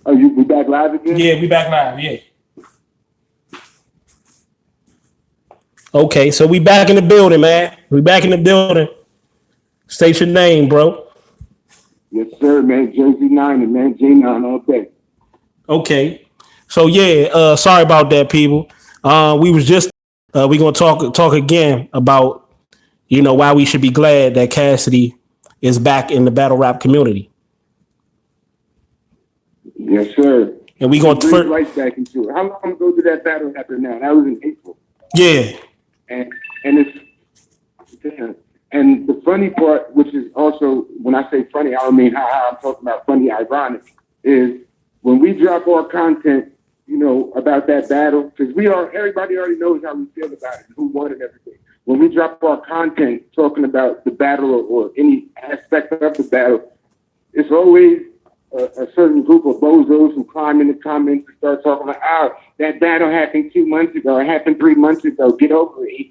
Oh, we back live again? Yeah, we back live. Yeah. Okay, so we back in the building, man. We back in the building. State your name, bro. Yes, sir, man. Jersey 9 and man, J9 all day. Okay. So yeah, sorry about that, people. We was just we gonna talk again about why we should be glad that Cassidy is back in the battle rap community. Yes, sir. And we gonna bring right back into it. How long ago did that battle happen now? That was in April. Yeah. And and the funny part, which is also, when I say funny, I don't mean how I'm talking about funny, ironic, is when we drop our content, about that battle, because everybody already knows how we feel about it, who won and everything. When we drop our content talking about the battle or any aspect of the battle, it's always a certain group of bozos who climb in the comments and start talking about, that battle happened 2 months ago, it happened 3 months ago, get over it,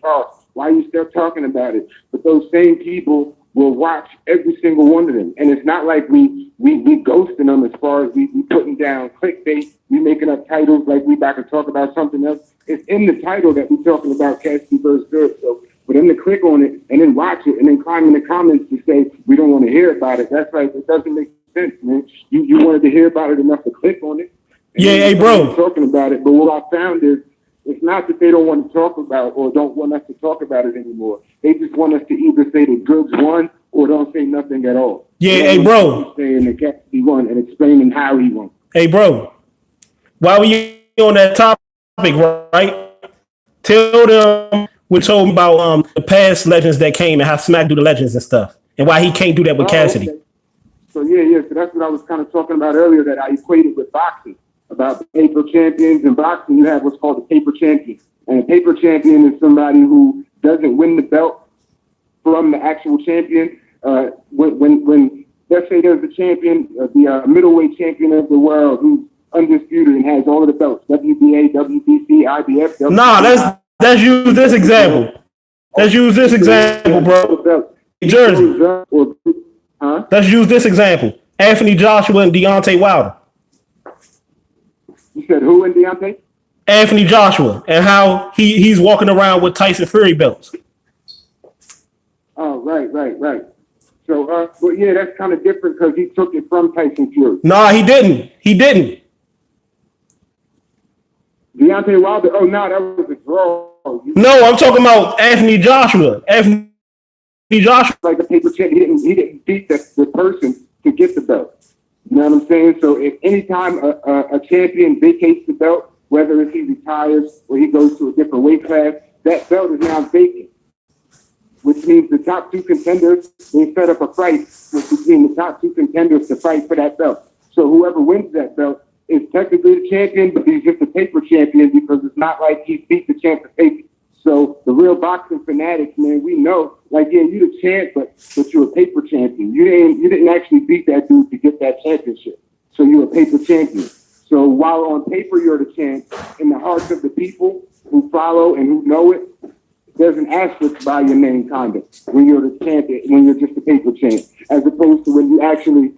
why are you still talking about it? But those same people will watch every single one of them. And it's not like we ghosting them as far as we putting down clickbait, we making up titles like we about to talk about something else. It's in the title that we're talking about Cassidy versus Good. So for them to click on it and then watch it and then climb in the comments to say, we don't want to hear about it, that's like, it doesn't make sense, man. You wanted to hear about it enough to click on it. Yeah, hey, bro. Talking about it. But what I found is, it's not that they don't want to talk about or don't want us to talk about it anymore. They just want us to either say the goods won or don't say nothing at all. Yeah, hey, bro. Saying the Cassidy won and explaining how he won. Hey, bro. While we on that topic, right? Tell them we told about the past legends that came and how Smack do the legends and stuff, and why he can't do that with Cassidy. Okay. So so that's what I was kind of talking about earlier, that I equated with boxing. About the paper champions. In boxing, you have what's called a paper champion. And a paper champion is somebody who doesn't win the belt from the actual champion. When let's say there's a champion, the middleweight champion of the world who's undisputed and has all of the belts, WBA, WBC, IBF. WBA, nah, let's use this example. Let's use this example, bro. Jersey. Let's use this example. Anthony Joshua and Deontay Wilder. You said who in Deontay? Anthony Joshua, and how he's walking around with Tyson Fury belts. Oh, right. So, but yeah, that's kind of different because he took it from Tyson Fury. Nah, he didn't. Deontay Wilder. Oh, no, that was a draw. No, I'm talking about Anthony Joshua. Anthony Joshua, like a paper champ. He didn't beat the person to get the belt. You know what I'm saying? So if anytime a champion vacates the belt, whether it's he retires or he goes to a different weight class, that belt is now vacant, which means the top two contenders, they set up a fight between the top two contenders to fight for that belt. So whoever wins that belt is technically the champion, but he's just a paper champion because it's not like he beat the champ to take it. So the real boxing fanatics, man, we know, like, yeah, you the champ, but you're a paper champion. You didn't actually beat that dude to get that championship. So you're a paper champion. So while on paper you're the champ, in the hearts of the people who follow and who know it, there's an asterisk by your name, kind of, when you're the champion, when you're just a paper champ, as opposed to when you actually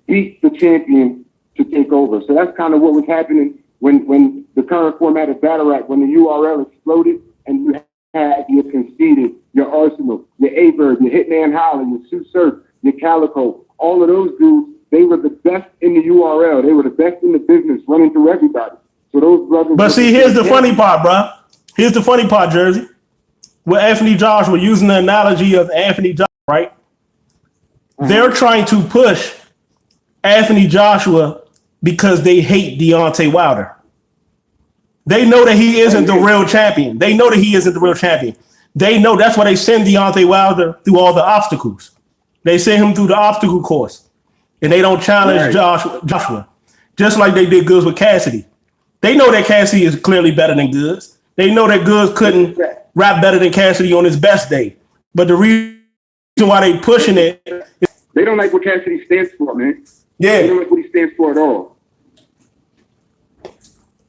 beat the champion to take over. So that's kind of what was happening when the current format of battle rap, when the URL exploded, and you had your Conceded, your Arsenal, your A-Bird, your Hitman Holler, your Sue Surf, your Calico, all of those dudes, they were the best in the URL. They were the best in the business, running through everybody. So those brothers. But see, here's the funny part, bro. Here's the funny part, Jersey. With Anthony Joshua, using the analogy of Anthony Joshua, right? They're trying to push Anthony Joshua because they hate Deontay Wilder. They know that he isn't the real champion. They know that's why they send Deontay Wilder through all the obstacles. They send him through the obstacle course. And they don't challenge Joshua. Just like they did Goods with Cassidy. They know that Cassidy is clearly better than Goods. They know that Goods couldn't rap better than Cassidy on his best day. But the reason why they pushing it is they don't like what Cassidy stands for, man. Yeah. They don't like what he stands for at all.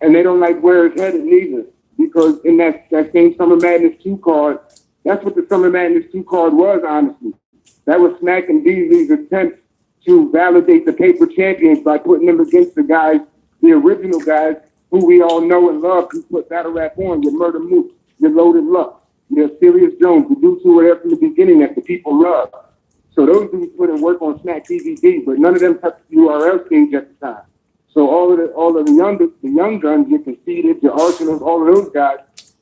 And they don't like where it's headed neither. Because in that same Summer Madness 2 card, that's what the Summer Madness 2 card was, honestly. That was Smack and Beasley's attempt to validate the paper champions by putting them against the guys, the original guys who we all know and love, who put battle rap on, your Murder Moose, your Loaded Luck, your Serious Jones, the dudes who were there from the beginning that the people love. So those dudes put in work on Smack DVD, but none of them touched the URL stage at the time. So all of the young guns, your Conceited, your Arsenals, all of those guys,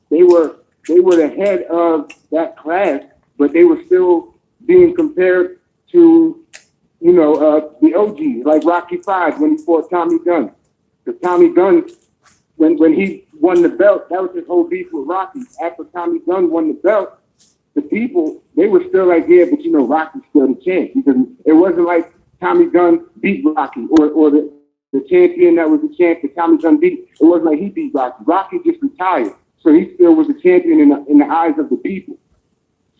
they were the head of that class, but they were still being compared to, the OGs, like Rocky V when he fought Tommy Gunn. Because Tommy Gunn, when he won the belt, that was his whole beef with Rocky. After Tommy Gunn won the belt, the people, they were still like, yeah, but Rocky's still the champ. Because it wasn't like Tommy Gunn beat Rocky or the champion that was the champ that Tommy Gunn beat. It wasn't like he beat Rocky. Rocky just retired. So he still was a champion in the eyes of the people.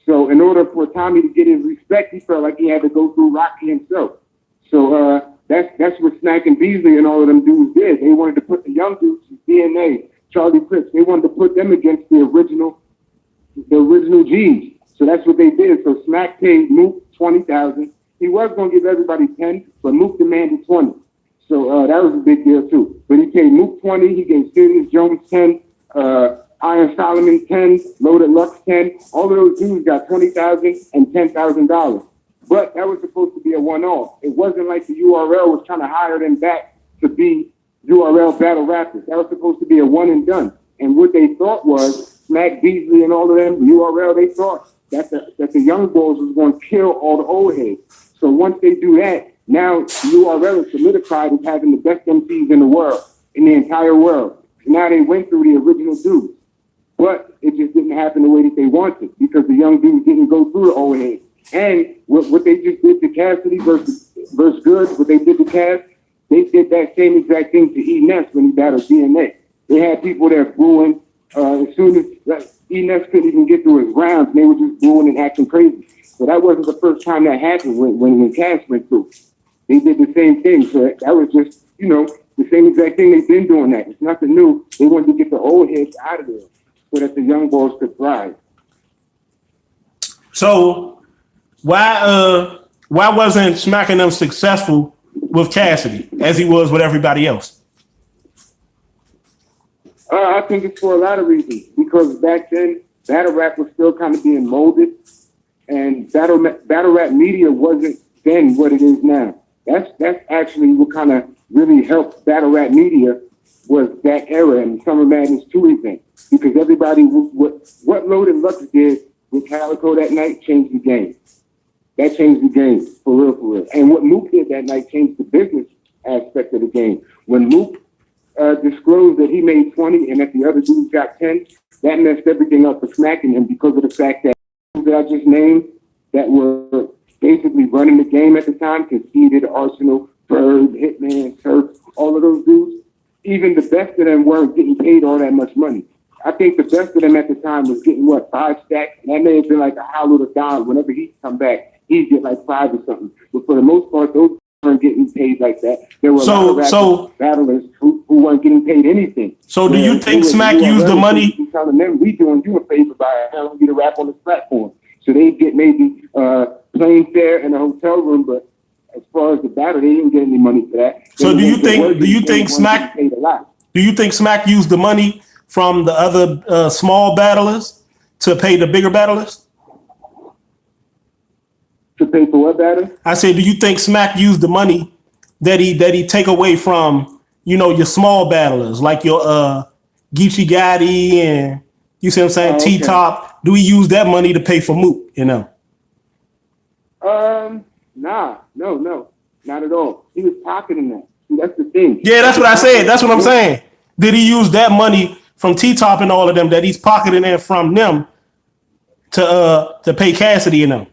So in order for Tommy to get his respect, he felt like he had to go through Rocky himself. So that's what Snack and Beasley and all of them dudes did. They wanted to put the young dudes, DNA, Charlie Cripps, they wanted to put them against the original G's. So that's what they did. So Smack paid Mook $20,000. He was going to give everybody 10, but Mook demanded 20. So that was a big deal too. But he paid Mook 20. He gave Serious Jones 10. Iron Solomon 10, Loaded Lux 10. All of those dudes got $20,000 and $10,000. But that was supposed to be a one-off. It wasn't like the URL was trying to hire them back to be URL battle rappers. That was supposed to be a one and done. And what they thought was Smack, Beasley, and all of them, URL, they thought that the young boys was going to kill all the old heads. So once they do that, now the URL is solidified as having the best MCs in the world, in the entire world. So now they went through the original dudes. But it just didn't happen the way that they wanted because the young dudes didn't go through the old heads. And what they just did to Cassidy versus Good, what they did to Cass, they did that same exact thing to E. Ness when he battled DNA. They had people there booing. As soon as E. Ness couldn't even get through his rounds, they were just booing and acting crazy. So that wasn't the first time that happened when Cass went through. They did the same thing. So that was just, the same exact thing they've been doing that. It's nothing new. They wanted to get the old heads out of there so that the young boys could thrive. So why wasn't Smacking them successful with Cassidy as he was with everybody else? I think it's for a lot of reasons. Because back then, battle rap was still kind of being molded, and battle rap media wasn't then what it is now. That's actually what kind of really helped battle rap media was that era and Summer Madness 2 event. Because everybody, what Loaded Lux did with Calico that night changed the game. That changed the game, for real. And what Mook did that night changed the business aspect of the game. When Mook disclosed that he made 20 and that the other dudes got 10, that messed everything up for Smacking him because of the fact that I just named that were basically running the game at the time, Conceited, Arsenal, Bird, Hitman, Surf, all of those dudes, even the best of them weren't getting paid all that much money. I think the best of them at the time was getting, 5 stacks? And that may have been like a hollow to dollar. Whenever he'd come back, he'd get like 5 or something. But for the most part, those weren't getting paid like that. There were a lot of battlers who weren't getting paid anything. So do you think Smack used the money? Telling them, we doing you a favor by allowing you to rap on this platform. So they get maybe plane fare and a hotel room, but as far as the battle, they didn't get any money for that. So do you think Smack used the money from the other small battlers to pay the bigger battlers? To pay for what battle? I said, do you think Smack used the money that he take away from, your small battlers like your Geechee Gotti and you see what I'm saying, okay. T-Top? Do we use that money to pay for Mook, Nah, no, not at all. He was pocketing that. See, that's the thing. Yeah, that's what I said. That's what I'm saying. Did he use that money from T-Top and all of them that he's pocketing it from them to pay Cassidy and them?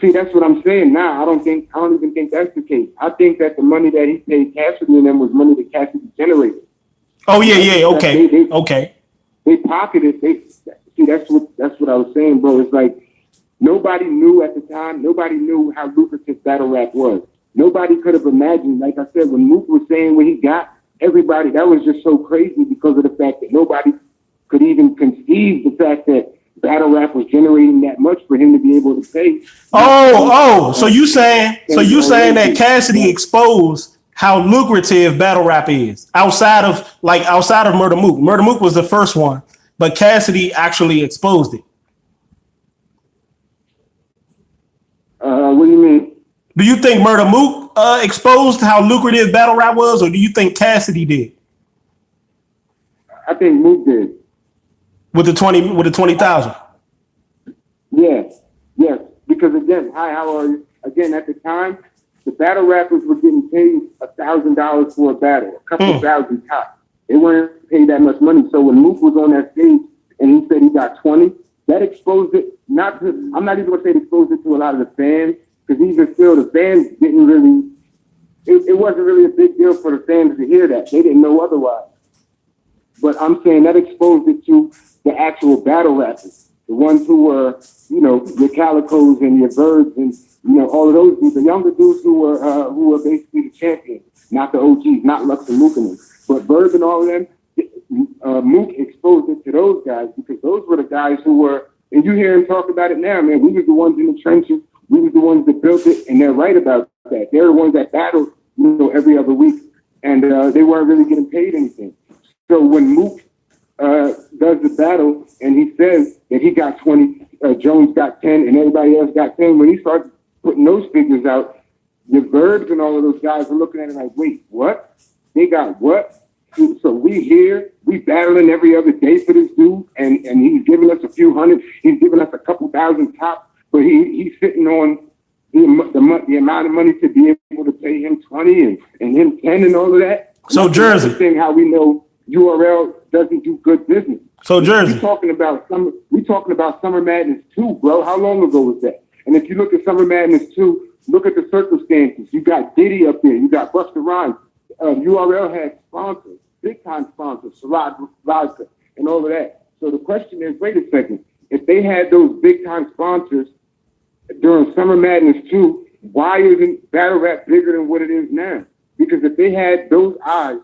See, that's what I'm saying now. I don't even think that's the case. I think that the money that he paid Cassidy and them was money that Cassidy generated. Oh yeah, okay, okay. They pocketed. That's what I was saying, bro. It's like nobody knew at the time. Nobody knew how lucrative battle rap was. Nobody could have imagined. Like I said, when Mook was saying what he got, everybody, that was just so crazy because of the fact that nobody could even conceive the fact that battle rap was generating that much for him to be able to pay. So you saying that Cassidy exposed how lucrative battle rap is outside of Murder Mook. Murder Mook was the first one, but Cassidy actually exposed it. What do you mean? Do you think Murder Mook exposed how lucrative battle rap was, or do you think Cassidy did? I think Mook did. With the 20,000. Yes. Because again, how are you? Again, at the time, the battle rappers were getting paid $1,000 for a battle, a couple thousand tops. They weren't paid that much money. So when Mook was on that stage and he said he got 20, that exposed it. I'm not even gonna say it exposed it to a lot of the fans, because even still, the fans didn't really. It wasn't really a big deal for the fans to hear that. They didn't know otherwise. But I'm saying that exposed it to the actual battle rappers, the ones who were, your Calicos and your Birds and all of those dudes, the younger dudes who were basically the champions, not the OGs, not Lux and Mook and them. But Bird and all of them, Mook exposed it to those guys, because those were the guys who were, and you hear him talk about it now, man. We was the ones in the trenches, we was the ones that built it, and they're right about that. They're the ones that battled, every other week, and they weren't really getting paid anything. So when Mook does the battle and he says that he got 20, Jones got 10, and everybody else got 10, when he starts putting those figures out, the Verbs and all of those guys are looking at it like, wait, what? They got what? So we battling every other day for this dude, and he's giving us a few hundred, he's giving us a couple thousand tops, but he's sitting on the amount of money to be able to pay him 20 and him 10 and all of that. So Jersey, thing how we know URL doesn't do good business. So Jersey, we're talking about Summer Madness 2, bro. How long ago was that? And if you look at Summer Madness 2, look at the circumstances. You got Diddy up there. You got Busta Rhymes. URL had sponsors, big time sponsors, Salad Vodka, and all of that. So the question is, wait a second. If they had those big time sponsors during Summer Madness 2, why isn't battle rap bigger than what it is now? Because if they had those eyes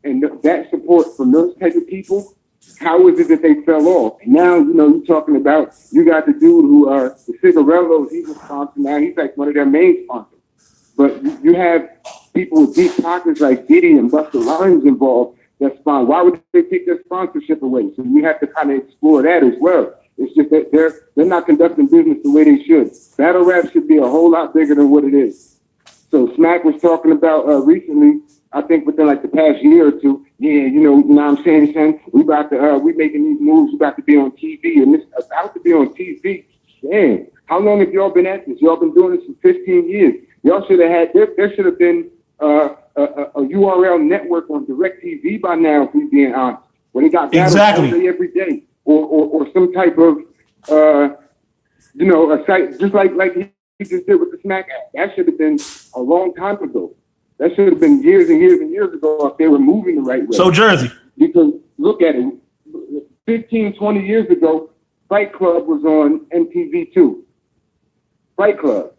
and that support from those type of people, how is it that they fell off? And now, you're talking about, you got the dude who, the Cigarillos, he's a sponsor now. He's like one of their main sponsors. But you have people with deep pockets like Diddy and Busta Rhymes involved that sponsor. Why would they take their sponsorship away? So we have to kind of explore that as well. It's just that they're not conducting business the way they should. Battle rap should be a whole lot bigger than what it is. So Smack was talking about recently, I think within like the past year or two, I'm saying, son, we making these moves, we about to be on TV, and this about to be on TV. Damn, how long have y'all been at this? Y'all been doing this for 15 years. Y'all should have had, there should have been a URL network on DirecTV by now, if we're being honest, where they got battles every day, or some type of, a site, just like he just did with the Smack app. That should have been a long time ago. That should have been years and years and years ago if they were moving the right way. So Jersey. Because look at it, 15, 20 years ago, Fight Club was on MTV too. Fight Club,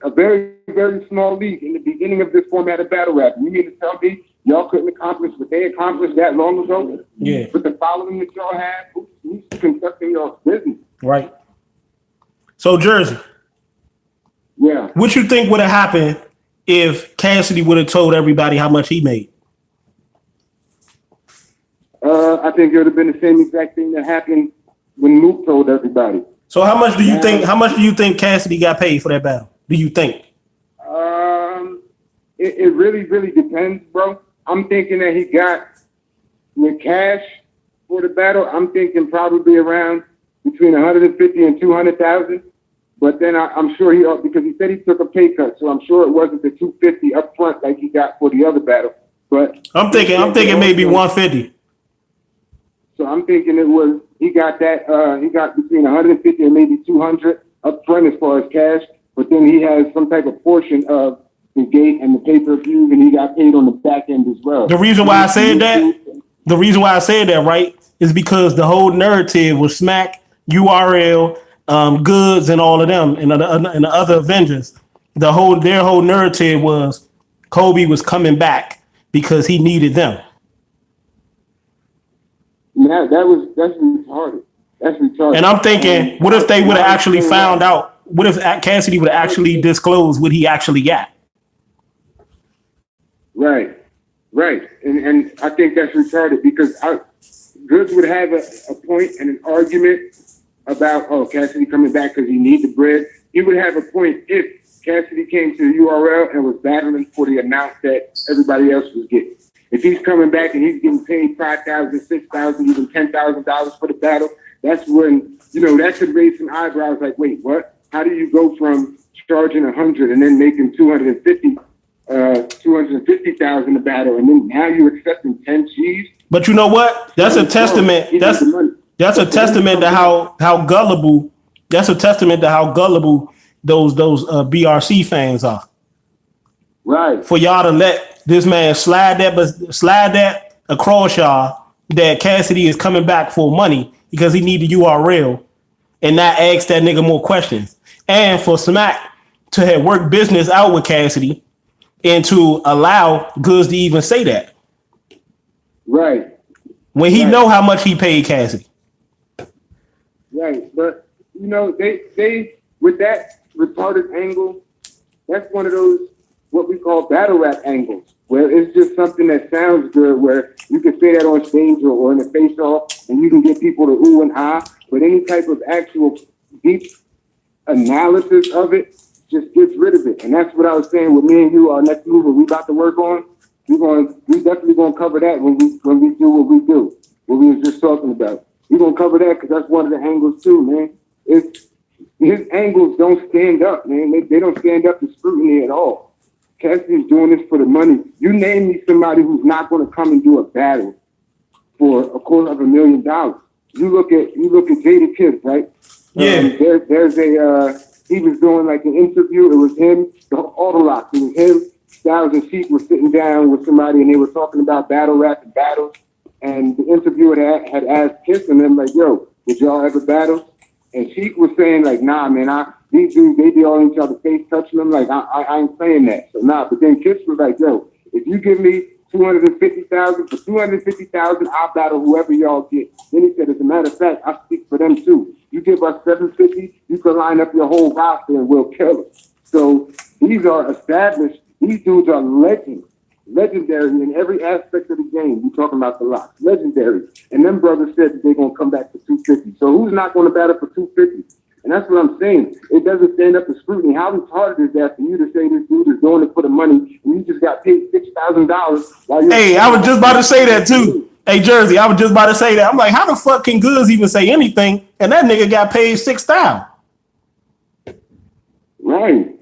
a very, very small league in the beginning of this format of battle rap. You mean to tell me y'all couldn't accomplish what they accomplished that long ago? Yeah. With the following that y'all have, who's conducting y'all's business? Right. So Jersey. Yeah. What you think would have happened if Cassidy would have told everybody how much he made? I think it would have been the same exact thing that happened when Mook told everybody. So how much do you think Cassidy got paid for that battle? Do you think? It really, really depends, bro. I'm thinking that he got with cash for the battle. I'm thinking probably around between 150 and 200,000. But then I'm sure because he said he took a pay cut, so I'm sure it wasn't the 250 up front like he got for the other battle. But I'm thinking maybe 150. So I'm thinking he got between 150 and maybe 200 up front as far as cash. But then he has some type of portion of the gate and the pay-per-view, and he got paid on the back end as well. The reason why I said that, right, is because the whole narrative was Smack, URL, Goods, and all of them, and the other Avengers. Their whole narrative was Kobe was coming back because he needed them. That's retarded. That's retarded. And I'm thinking, what if they would have actually found out? What if Cassidy would actually disclose what he actually got? Right. And I think that's retarded because Goods would have a point and an argument about, Cassidy coming back because he needs the bread. He would have a point if Cassidy came to the URL and was battling for the amount that everybody else was getting. If he's coming back and he's getting paid $5,000, $6,000, even $10,000 for the battle, that's when, that could raise some eyebrows like, wait, what? How do you go from charging 100 and then making 250,000 a battle, and then now you're accepting 10 G's? But you know what? That's a testament. That's a testament to how gullible. That's a testament to how gullible those BRC fans are. Right. For y'all to let this man slide that across y'all that Cassidy is coming back for money because he need the URL, and not ask that nigga more questions. And for Smack to have worked business out with Cassidy and to allow Goods to even say that. Right. When he know how much he paid Cassidy. Right. But, they with that retarded angle, that's one of those, what we call battle rap angles, where it's just something that sounds good, where you can say that on stage or in a face-off, and you can get people to ooh and ah, but any type of actual deep analysis of it just gets rid of it. And that's what I was saying with me and you, our next move, we about to work on. We definitely gonna cover that when we do what we do, what we was just talking about. We're gonna cover that because that's one of the angles too, man. His angles don't stand up, man. They don't stand up to scrutiny at all. Cassidy's doing this for the money. You name me somebody who's not gonna come and do a battle for $250,000. You look at Jada Kiss, right? Yeah. There's he was doing like an interview. It was him, all the rocks. It was him. Styles and Sheik were sitting down with somebody and they were talking about battle rap and battles. And the interviewer had asked Kiss and them like, yo, did y'all ever battle? And Sheik was saying like, nah, man, these dudes, they be all in each other's face touching them. Like, I ain't saying that. So nah, but then Kiss was like, yo, if you give me $250,000 for $250,000, I'll battle whoever y'all get. Then he said, as a matter of fact, I speak for them too. You give us $750, you can line up your whole roster and we'll kill it. So these are established. These dudes are legendary in every aspect of the game. You talking about the locks, legendary. And them brothers said that they're gonna come back for 250. So who's not gonna battle for 250? And that's what I'm saying. It doesn't stand up to scrutiny. How retarded is that for you to say this dude is doing it for the money and you just got paid $6,000 while you're... Hey, I was just about to say that too. Hey, Jersey, I was just about to say that. I'm like, how the fuck can Goods even say anything? And that nigga got paid $6,000. Right.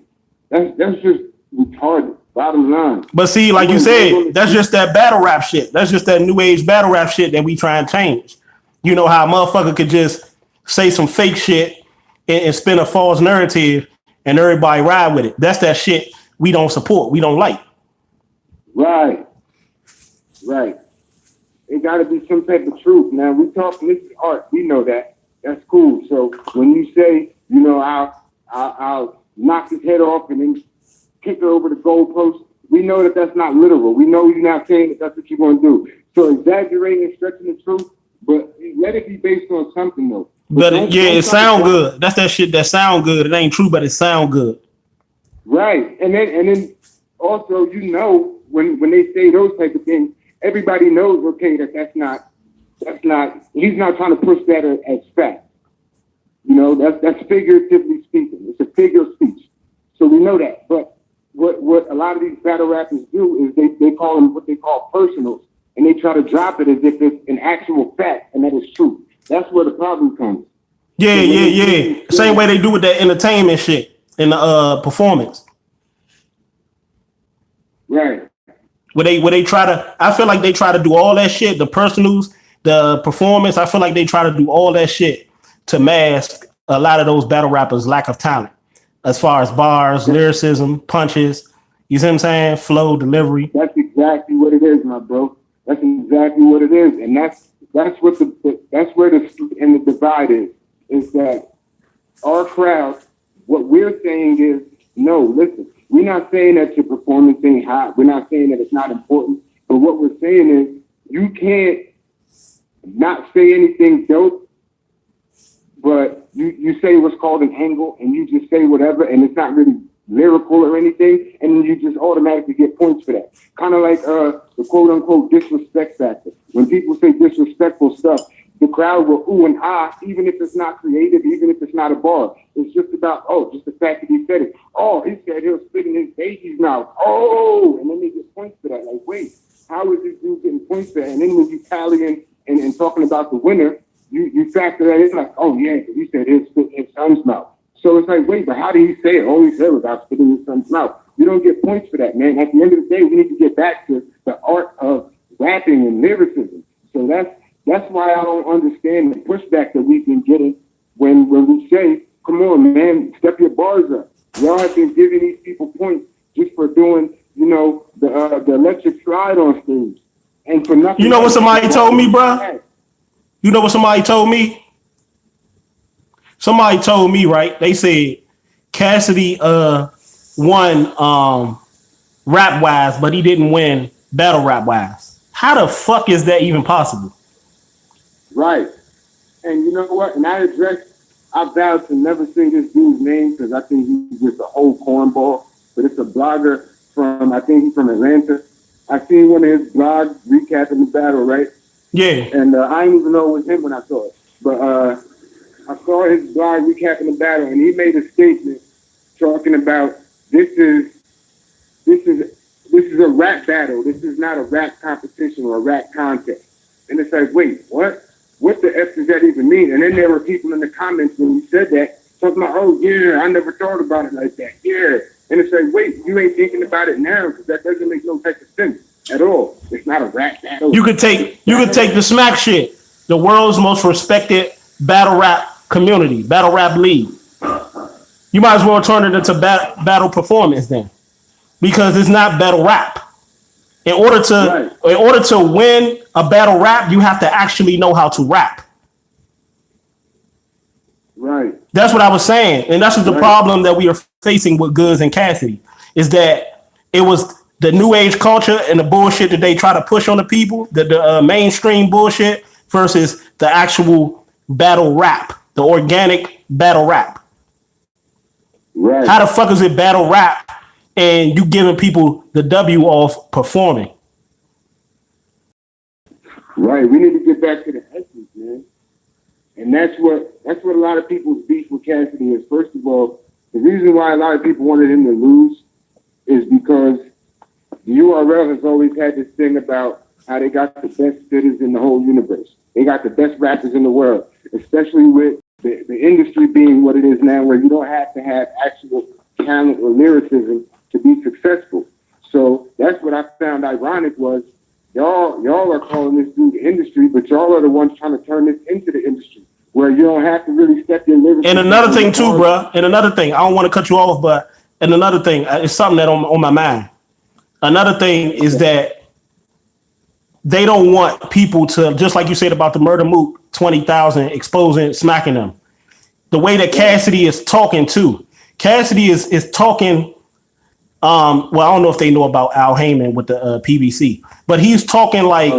That's just retarded. Bottom line. But see, like you said, that's just that battle rap shit. That's just that new age battle rap shit that we try and change. You know how a motherfucker could just say some fake shit and spin a false narrative and everybody ride with it. That's that shit we don't support. We don't like. Right. It got to be some type of truth. Now, we talking, this is art. We know that. That's cool. So when you say, I'll knock his head off and then kick her over the goalpost, we know that that's not literal. We know you're not saying that that's what you're going to do. So exaggerating and stretching the truth, but let it be based on something, though. But it sound good. That's that shit that sound good. It ain't true, but it sound good. Right. And then also, when they say those type of things, everybody knows, okay, that's not, he's not trying to push that as fact. That's figuratively speaking. It's a figure of speech. So we know that. But what a lot of these battle rappers do is they call them what they call personals, and they try to drop it as if it's an actual fact and that is true. That's where the problem comes. Yeah. Same way they do with that entertainment shit in the performance. Right. Where they try to, I feel like they try to do all that shit, the personals, the performance. I feel like they try to do all that shit to mask a lot of those battle rappers' lack of talent, as far as bars, lyricism, punches. You see what I'm saying? Flow, delivery. That's exactly what it is, my bro. That's exactly what it is, and that's what that's where the divide is that our crowd. What we're saying is, no, listen. We're not saying that your performance ain't hot. We're not saying that it's not important. But what we're saying is you can't not say anything dope but you say what's called an angle, and you just say whatever, and it's not really lyrical or anything, and then you just automatically get points for that. Kind of like the quote unquote disrespect factor. When people say disrespectful stuff, the crowd will ooh and ah, even if it's not creative, even if it's not a bar. It's just about, just the fact that he said it. Oh, he said he'll spit in his baby's mouth. Oh, and then they get points for that. Like, wait, how is this dude getting points for that? And then when you tallying and talking about the winner, you factor that in, like, oh yeah, he said he'll spit in his son's mouth. So it's like, wait, but how did he say it? All he said was about spitting in his son's mouth. You don't get points for that, man. At the end of the day, we need to get back to the art of rapping and lyricism. So that's why I don't understand the pushback that we've been getting when we say, come on, man, step your bars up. Y'all have been giving these people points just for doing, the electric slide on stage. And for nothing. You know what somebody told me, bro? You know what somebody told me? Somebody told me, right? They said Cassidy won rap wise, but he didn't win battle rap wise. How the fuck is that even possible? Right. And you know what? And I vowed to never say this dude's name because I think he's just a whole cornball. But it's a blogger I think he's from Atlanta. I seen one of his blogs recapping the battle, right? Yeah. And I didn't even know it was him when I saw it. But I saw his blog recapping the battle, and he made a statement talking about this is a rap battle. This is not a rap competition or a rap contest. And it's like, wait, what? What the F does that even mean? And then there were people in the comments when he said that talking about, oh yeah, I never thought about it like that. Yeah. And it's like, wait, you ain't thinking about it now because that doesn't make no type of sense at all. It's not a rap battle. You could take the smack shit, the world's most respected battle rap community, battle rap league. You might as well turn it into battle performance then, because it's not battle rap. In order to win a battle rap, you have to actually know how to rap. Right. That's what I was saying, and that's what the problem that we are facing with Goods and Cassidy is that it was the new age culture and the bullshit that they try to push on the people, the mainstream bullshit versus the actual battle rap, the organic battle rap. Right. How the fuck is it battle rap and you giving people the W off performing? Right. We need to get back to the essence, man. And that's what a lot of people's beef with Cassidy is. First of all, the reason why a lot of people wanted him to lose is because the URL has always had this thing about how they got the best spitters in the whole universe. They got the best rappers in the world, especially with the industry being what it is now, where you don't have to have actual talent or lyricism to be successful. So that's what I found ironic was y'all are calling this dude the industry, but y'all are the ones trying to turn this into the industry, where you don't have to really step your lyrics. And another thing too, bro. And another thing, I don't want to cut you off, but another thing, it's something that on my mind. Another thing is that they don't want people to, just like you said about the Murder Moot 20,000 exposing, smacking them. The way that Cassidy is talking too. Cassidy is talking. Well, I don't know if they know about Al Heyman with the PBC, but he's talking like,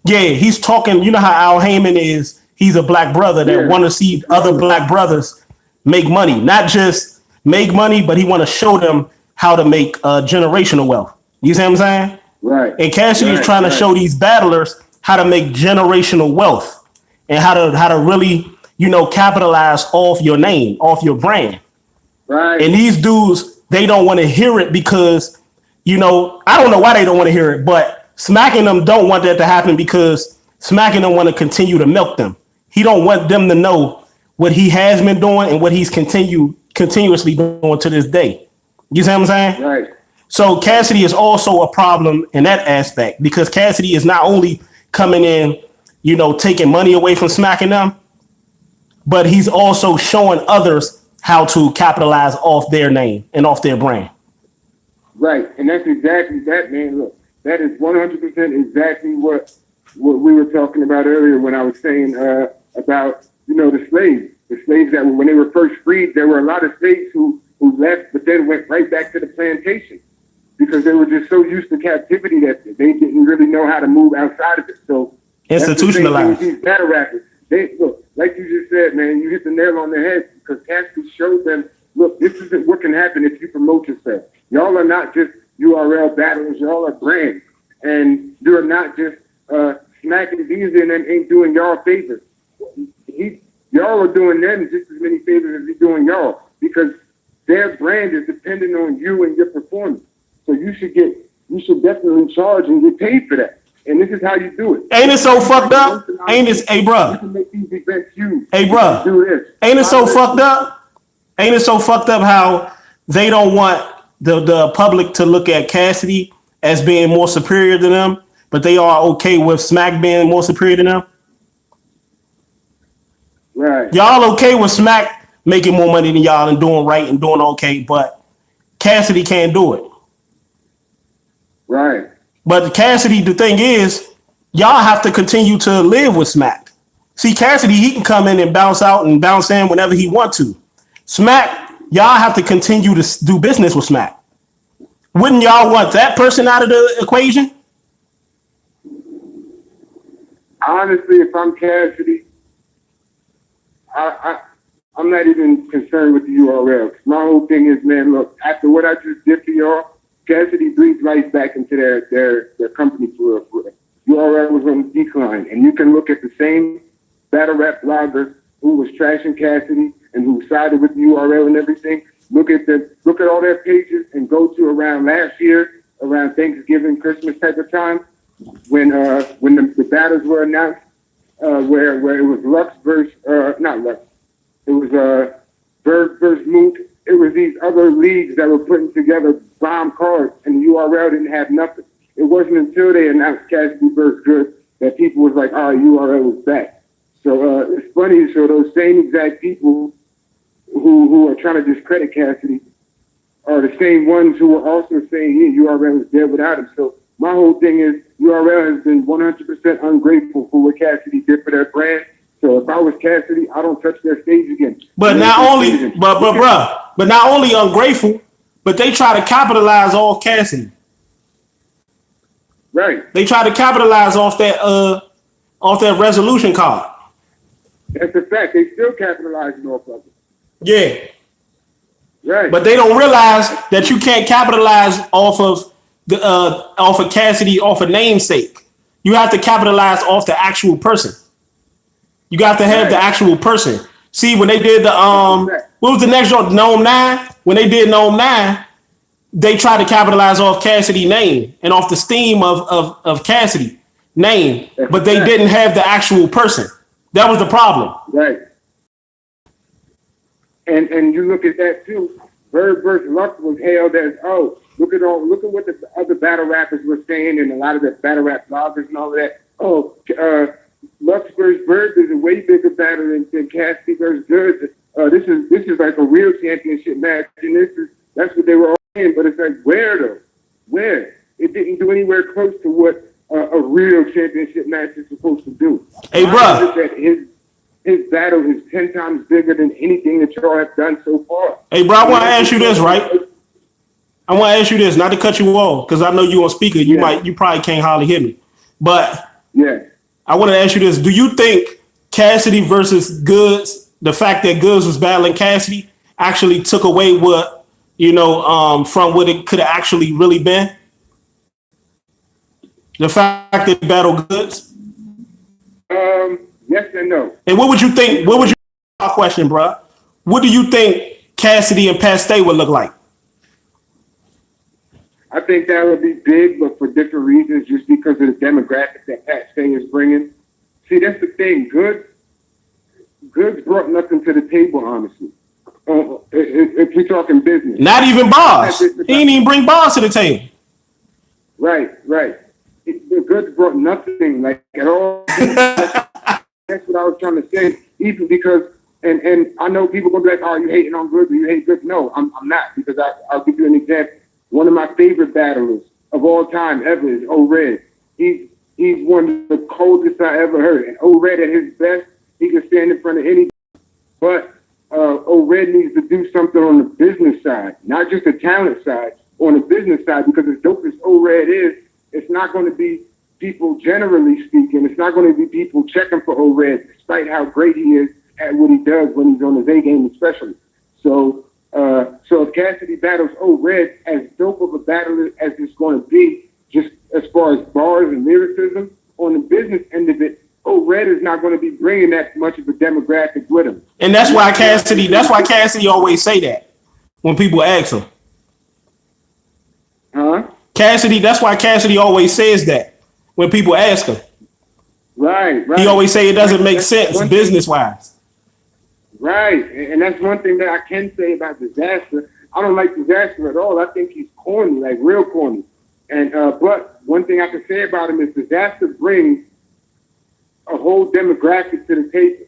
he's talking. You know how Al Heyman is. He's a black brother that want to see other black brothers make money, not just make money, but he want to show them how to make generational wealth. You see what I'm saying? Right. And Cassidy is trying to show these battlers how to make generational wealth and how to really, capitalize off your name, off your brand. Right. And these dudes, they don't want to hear it because, I don't know why they don't want to hear it, but smacking them don't want that to happen because smacking them want to continue to milk them. He don't want them to know what he has been doing and what he's continuously doing to this day. You see what I'm saying? Right. So Cassidy is also a problem in that aspect because Cassidy is not only coming in, taking money away from smacking them, but he's also showing others how to capitalize off their name and off their brand. Right. And that's exactly that, man. Look, that is 100% exactly what we were talking about earlier when I was saying about, the slaves. The slaves that when they were first freed, there were a lot of slaves who left, but then went right back to the plantation because they were just so used to captivity that they didn't really know how to move outside of it. So institutionalized. These battle rappers. They look, like you just said, man, you hit the nail on the head because Cassidy showed them, look, this isn't what can happen if you promote yourself. Y'all are not just URL battlers, y'all are brands. And you're not just smacking these in and ain't doing y'all favors. Y'all are doing them just as many favors as he's doing y'all because their brand is dependent on you and your performance. So you should definitely charge and get paid for that. And this is how you do it. Ain't it so fucked up? Ain't it, hey, bro? You can make these events huge. Hey, bro. Do this. Ain't it so fucked up? Ain't it so fucked up how they don't want the public to look at Cassidy as being more superior than them, but they are okay with Smack being more superior than them? Right. Y'all okay with Smack making more money than y'all and doing right and doing okay, but Cassidy can't do it. Right. But Cassidy, the thing is, y'all have to continue to live with Smack. See, Cassidy, he can come in and bounce out and bounce in whenever he want to. Smack, y'all have to continue to do business with Smack. Wouldn't y'all want that person out of the equation? Honestly, if I'm Cassidy, I'm not even concerned with the URL. My whole thing is, man, look, after what I just did for y'all, Cassidy breathed life back into their company for real. URL was on the decline. And you can look at the same battle rap blogger who was trashing Cassidy and who sided with the URL and everything. Look at all their pages and go to around last year, around Thanksgiving, Christmas type of time, when the battles were announced, where it was Lux versus not Lux. It was Berg versus Moot. It was these other leagues that were putting together bomb cards, and the URL didn't have nothing. It wasn't until they announced Cassidy versus Good that people was like, "Oh, URL was back." So it's funny. So those same exact people who are trying to discredit Cassidy are the same ones who are also saying, "Yeah, URL is dead without him." So my whole thing is URL has been 100% ungrateful for what Cassidy did for their brand. So if I was Cassidy, I don't touch their stage again. But not only, but not only ungrateful, but they try to capitalize off Cassidy. Right. They try to capitalize off that resolution card. That's a fact. They still capitalizing off of it. Yeah. Right. But they don't realize that you can't capitalize off of Cassidy off a namesake. You have to capitalize off the actual person. You got to have the actual person. See, when they did the what was the next joint? Gnome 9? When they did Gnome 9, they tried to capitalize off Cassidy name and off the steam of Cassidy name, but they didn't have the actual person. That was the problem. Right. And you look at that too. Bird versus Lux was hailed as, oh, look at what the other battle rappers were saying and a lot of the battle rap bloggers and all of that. Oh, Lux versus Bird is a way bigger battle than Cassidy versus Good. This is like a real championship match, and that's what they were all saying. But it's like, where though? Where? It didn't do anywhere close to what a real championship match is supposed to do. Hey, bro. His battle is 10 times bigger than anything that y'all have done so far. Hey, bro, I want to ask you this, right? I want to ask you this, not to cut you off, because I know you on speaker. You probably can't hardly hear me. But yeah, I want to ask you this. Do you think Cassidy versus Goods, the fact that Goods was battling Cassidy, actually took away what, from what it could have actually really been? The fact that they battled Goods? Yes and no. And what would you think? My question, bro. What do you think Cassidy and Pat Stay would look like? I think that would be big, but for different reasons, just because of the demographic that Pat Stay is bringing. See, that's the thing. Goods brought nothing to the table, honestly. If you're talking business. Not even bars. He didn't even bring bars to the table. Right. The Goods brought nothing, like, at all. That's what I was trying to say. Even because, and I know people gonna be like, "Oh, you hating on Goods? Or you hate Goods?" No, I'm not, because I'll give you an example. One of my favorite battlers of all time ever is O-Red. He's one of the coldest I ever heard. And O-Red at his best, he can stand in front of anybody. But O-Red needs to do something on the business side, not just the talent side, on the business side, because as dope as O-Red is, it's not going to be people generally speaking. It's not going to be people checking for O-Red, despite how great he is at what he does when he's on his A game, especially. So if Cassidy battles O-Red, as dope of a battle as it's going to be, just as far as bars and lyricism, on the business end of it, O-Red is not going to be bringing that much of a demographic with him. And that's why Cassidy always say that when people ask him. That's why Cassidy always says that when people ask him. Right. He always say it doesn't make sense business-wise. Right, and that's one thing that I can say about Disaster. I don't like Disaster at all. I think he's corny, like real corny. And but one thing I can say about him is Disaster brings a whole demographic to the table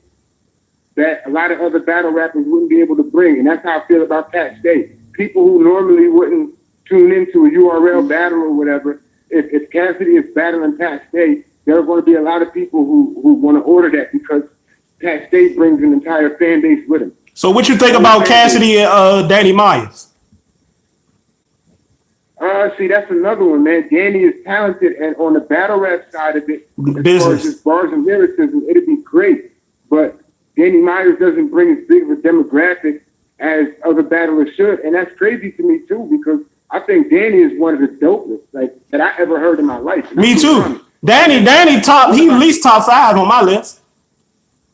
that a lot of other battle rappers wouldn't be able to bring. And that's how I feel about Cassidy. People who normally wouldn't tune into a URL battle or whatever, if Cassidy is battling Cassidy, there are going to be a lot of people who want to order that because Cassidy brings an entire fan base with him. So what you think about Cassidy and Danny Myers? See, that's another one, man. Danny is talented, and on the battle rap side of it, as far as his bars and lyricism, it'd be great. But Danny Myers doesn't bring as big of a demographic as other battlers should, and that's crazy to me too, because I think Danny is one of the dopest that I ever heard in my life. Me too. Danny top. He at least top 5 on my list.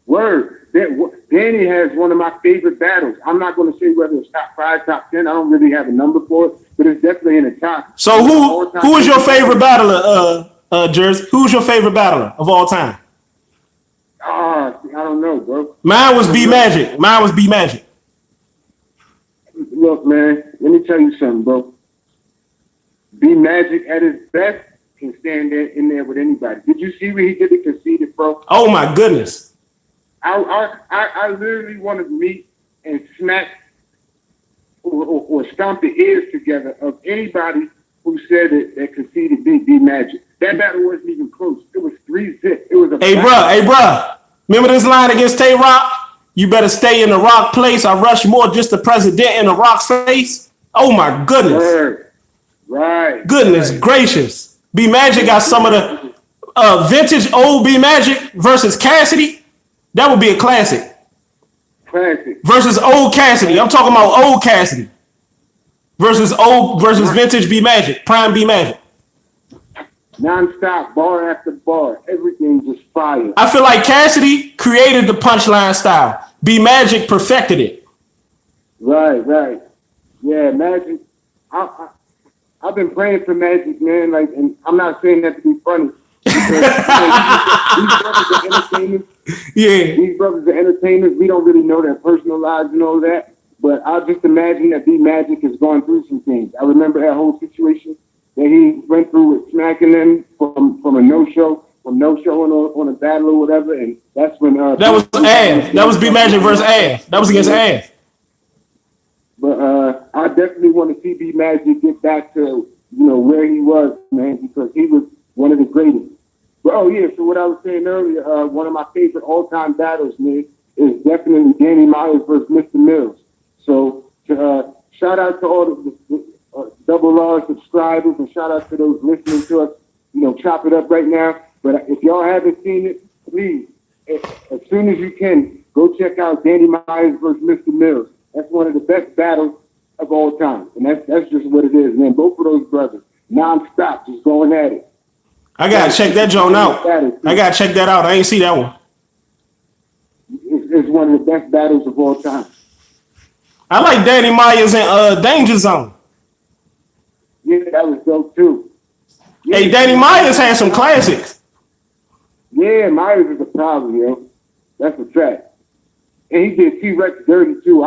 Word. Danny has one of my favorite battles. I'm not going to say whether it's top 5, top 10. I don't really have a number for it, but it's definitely in the top. So who is your favorite battler, Jersey? Who's your favorite battler of all time? I don't know, bro. Mine was B Magic. Look, man, let me tell you something, bro. B Magic at his best can stand in there with anybody. Did you see what he did to CASSIDY, bro? Oh my goodness. I literally want to meet and smack or stomp the ears together of anybody who said that CASSIDY beat B Magic. That battle wasn't even close. It was 3-zip. It was a Hey, bro. Remember this line against Tay Rock? You better stay in the Rock place. I rush more just the president in the Rock's face. Oh my goodness. Word. Right. Goodness gracious. B Magic got some of the vintage old B Magic versus Cassidy. That would be a classic. Classic. Versus old Cassidy. I'm talking about old Cassidy. Versus vintage B Magic. Prime B Magic. Non-stop, bar after bar. Everything just fire. I feel like Cassidy created the punchline style. B Magic perfected it. Right. Yeah, Magic. I've been praying for Magic, man. Like, and I'm not saying that to be funny. Because, these brothers are entertainers. Yeah. These brothers are entertainers. We don't really know their personal lives and all that. But I just imagine that B Magic has gone through some things. I remember that whole situation that he went through with smacking them from a no-show on a battle or whatever. And that's when... that was ass. That was B Magic versus ass. That was against ass. But I definitely want to see B Magic get back to, where he was, man, because he was one of the greatest. But, so what I was saying earlier, one of my favorite all-time battles, man, is definitely Danny Myers versus Mr. Mills. So shout out to all the Double R subscribers, and shout out to those listening to us, chop it up right now. But if y'all haven't seen it, please, as soon as you can, go check out Danny Myers versus Mr. Mills. That's one of the best battles of all time. And that's just what it is, man. Both of those brothers, non-stop, just going at it. I got to check that joint out. I got to check that out. I ain't see that one. It's one of the best battles of all time. I like Danny Myers in Danger Zone. Yeah, that was dope too. Yeah, hey, Danny Myers had some classics. Yeah, Myers is a problem, yo. That's a fact. And he did T-Rex dirty too.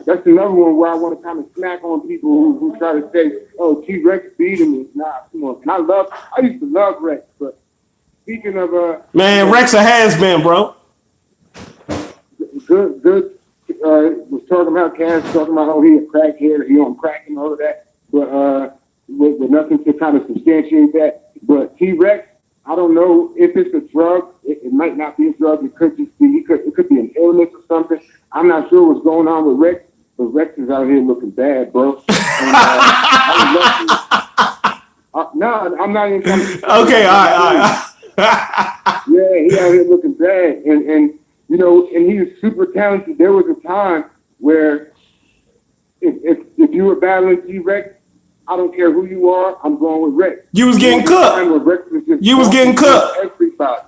That's another one where I want to kind of smack on people who try to say, "Oh, T-Rex beat him." Nah, come on. And I used to love Rex, but speaking of man, Rex a has-been, bro. Good. Was talking about Cass, talking about how he a crackhead, he on crack and all of that, but with nothing to kind of substantiate that. But T-Rex, I don't know if it's a drug. It might not be a drug. It could just be. It could be an illness or something. I'm not sure what's going on with Rex, but Rex is out here looking bad, bro. And, I No, I'm not even coming. Okay, all right. Yeah, he out here looking bad, and you know, and he was super talented. There was a time where if you were battling T-Rex, I don't care who you are, I'm going with Rex. You was getting cooked. Rex was just You was getting cooked. everybody.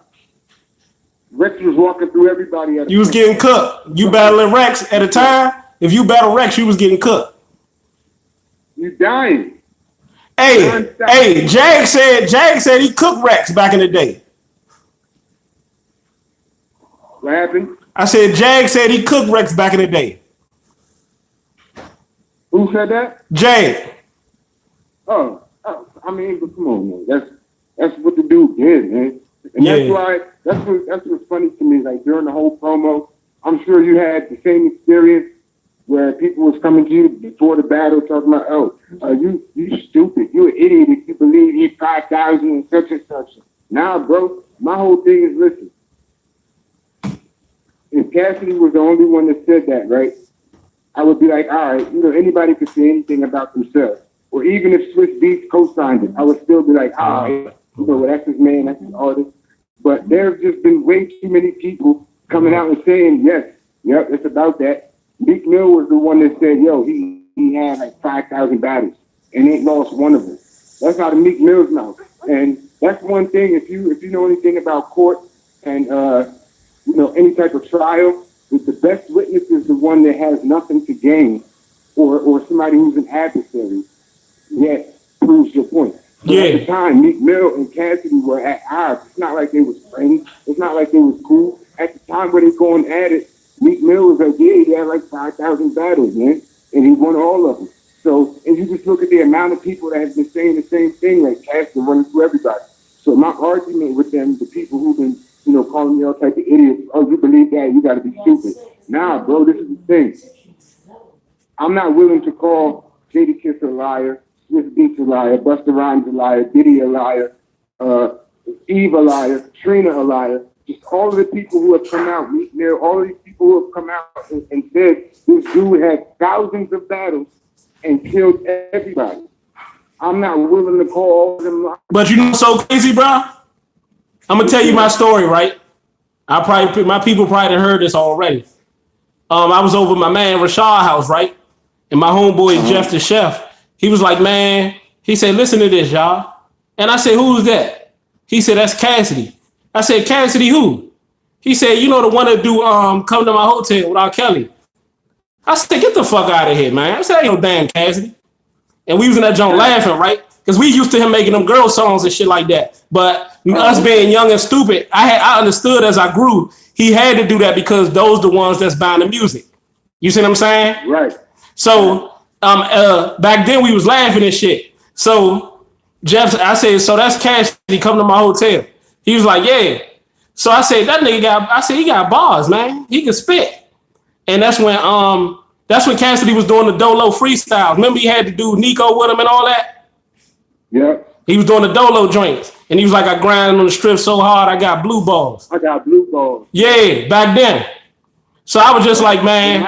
Rex was walking through everybody. You was getting cooked. You battling Rex at a time. If you battle Rex, you was getting cooked. You dying. Hey, Jag said he cooked Rex back in the day. What happened? I said Jag said he cooked Rex back in the day. Who said that? Jag. Oh, I mean, but come on, man. That's what the dude did, man. And that's what's funny to me. Like during the whole promo, I'm sure you had the same experience where people was coming to you before the battle talking about, you stupid, you an idiot if you believe he 5,000 and such and such. Nah, bro, my whole thing is listen. If Cassidy was the only one that said that, right, I would be like, all right, you know, anybody could say anything about themselves. Or even if Swiss Beats co-signed it, I would still be like, all right, you know, well, that's his man, that's his artist. But there's just been way too many people coming out and saying, yes, yep, it's about that. Meek Mill was the one that said, yo, he had like 5,000 battles and ain't lost one of them. That's out of Meek Mill's mouth. And that's one thing, if you know anything about court and, you know, any type of trial, if the best witness is the one that has nothing to gain or somebody who's an adversary, yet proves your point. So yeah. At the time, Meek Mill and Cassidy were at odds. It's not like they was friends. It's not like they was cool. At the time where they going at it, Meek Mill was like, yeah, he had like 5,000 battles, man. And he won all of them. So, and you just look at the amount of people that have been saying the same thing, like Cassidy running through everybody. So my argument with them, the people who've been, you know, calling me all type of idiots, oh, you believe that, you got to be stupid. Nah, bro, this is the thing. I'm not willing to call Jada Kiss a liar, Swiss Beats a liar, Busta Rhymes a liar, Diddy a liar, Eve a liar, Trina a liar. Just all of the people who have come out, Meek Mill, all of these people who have come out and said this dude had thousands of battles and killed everybody. I'm not willing to call all of them liars. But you know what's so crazy, bro? I'm gonna tell you my story, right? My people probably heard this already. I was over my man Rashad house, right? And my homeboy Jeff the chef, he was like, man, he said, listen to this, y'all. And I said, who's that? He said, that's Cassidy. I said, Cassidy who? He said, you know the one that do Come to My Hotel with R. Kelly. I said, get the fuck out of here, man. I said, ain't no damn Cassidy. And we was in that joint laughing, right? Because we used to him making them girl songs and shit like that. But us being young and stupid, I understood as I grew, he had to do that because those the ones that's buying the music. You see what I'm saying? Right. So back then we was laughing and shit. So Jeff, I said, so that's Cassidy Come to My Hotel. He was like, yeah. So I said, he got bars, man. He can spit. And that's when Cassidy was doing the Dolo freestyles. Remember he had to do Nico with him and all that? Yeah. He was doing the Dolo joints. And he was like, I grind on the strip so hard, I got blue balls. I got blue balls. Yeah, back then. So I was just like, man.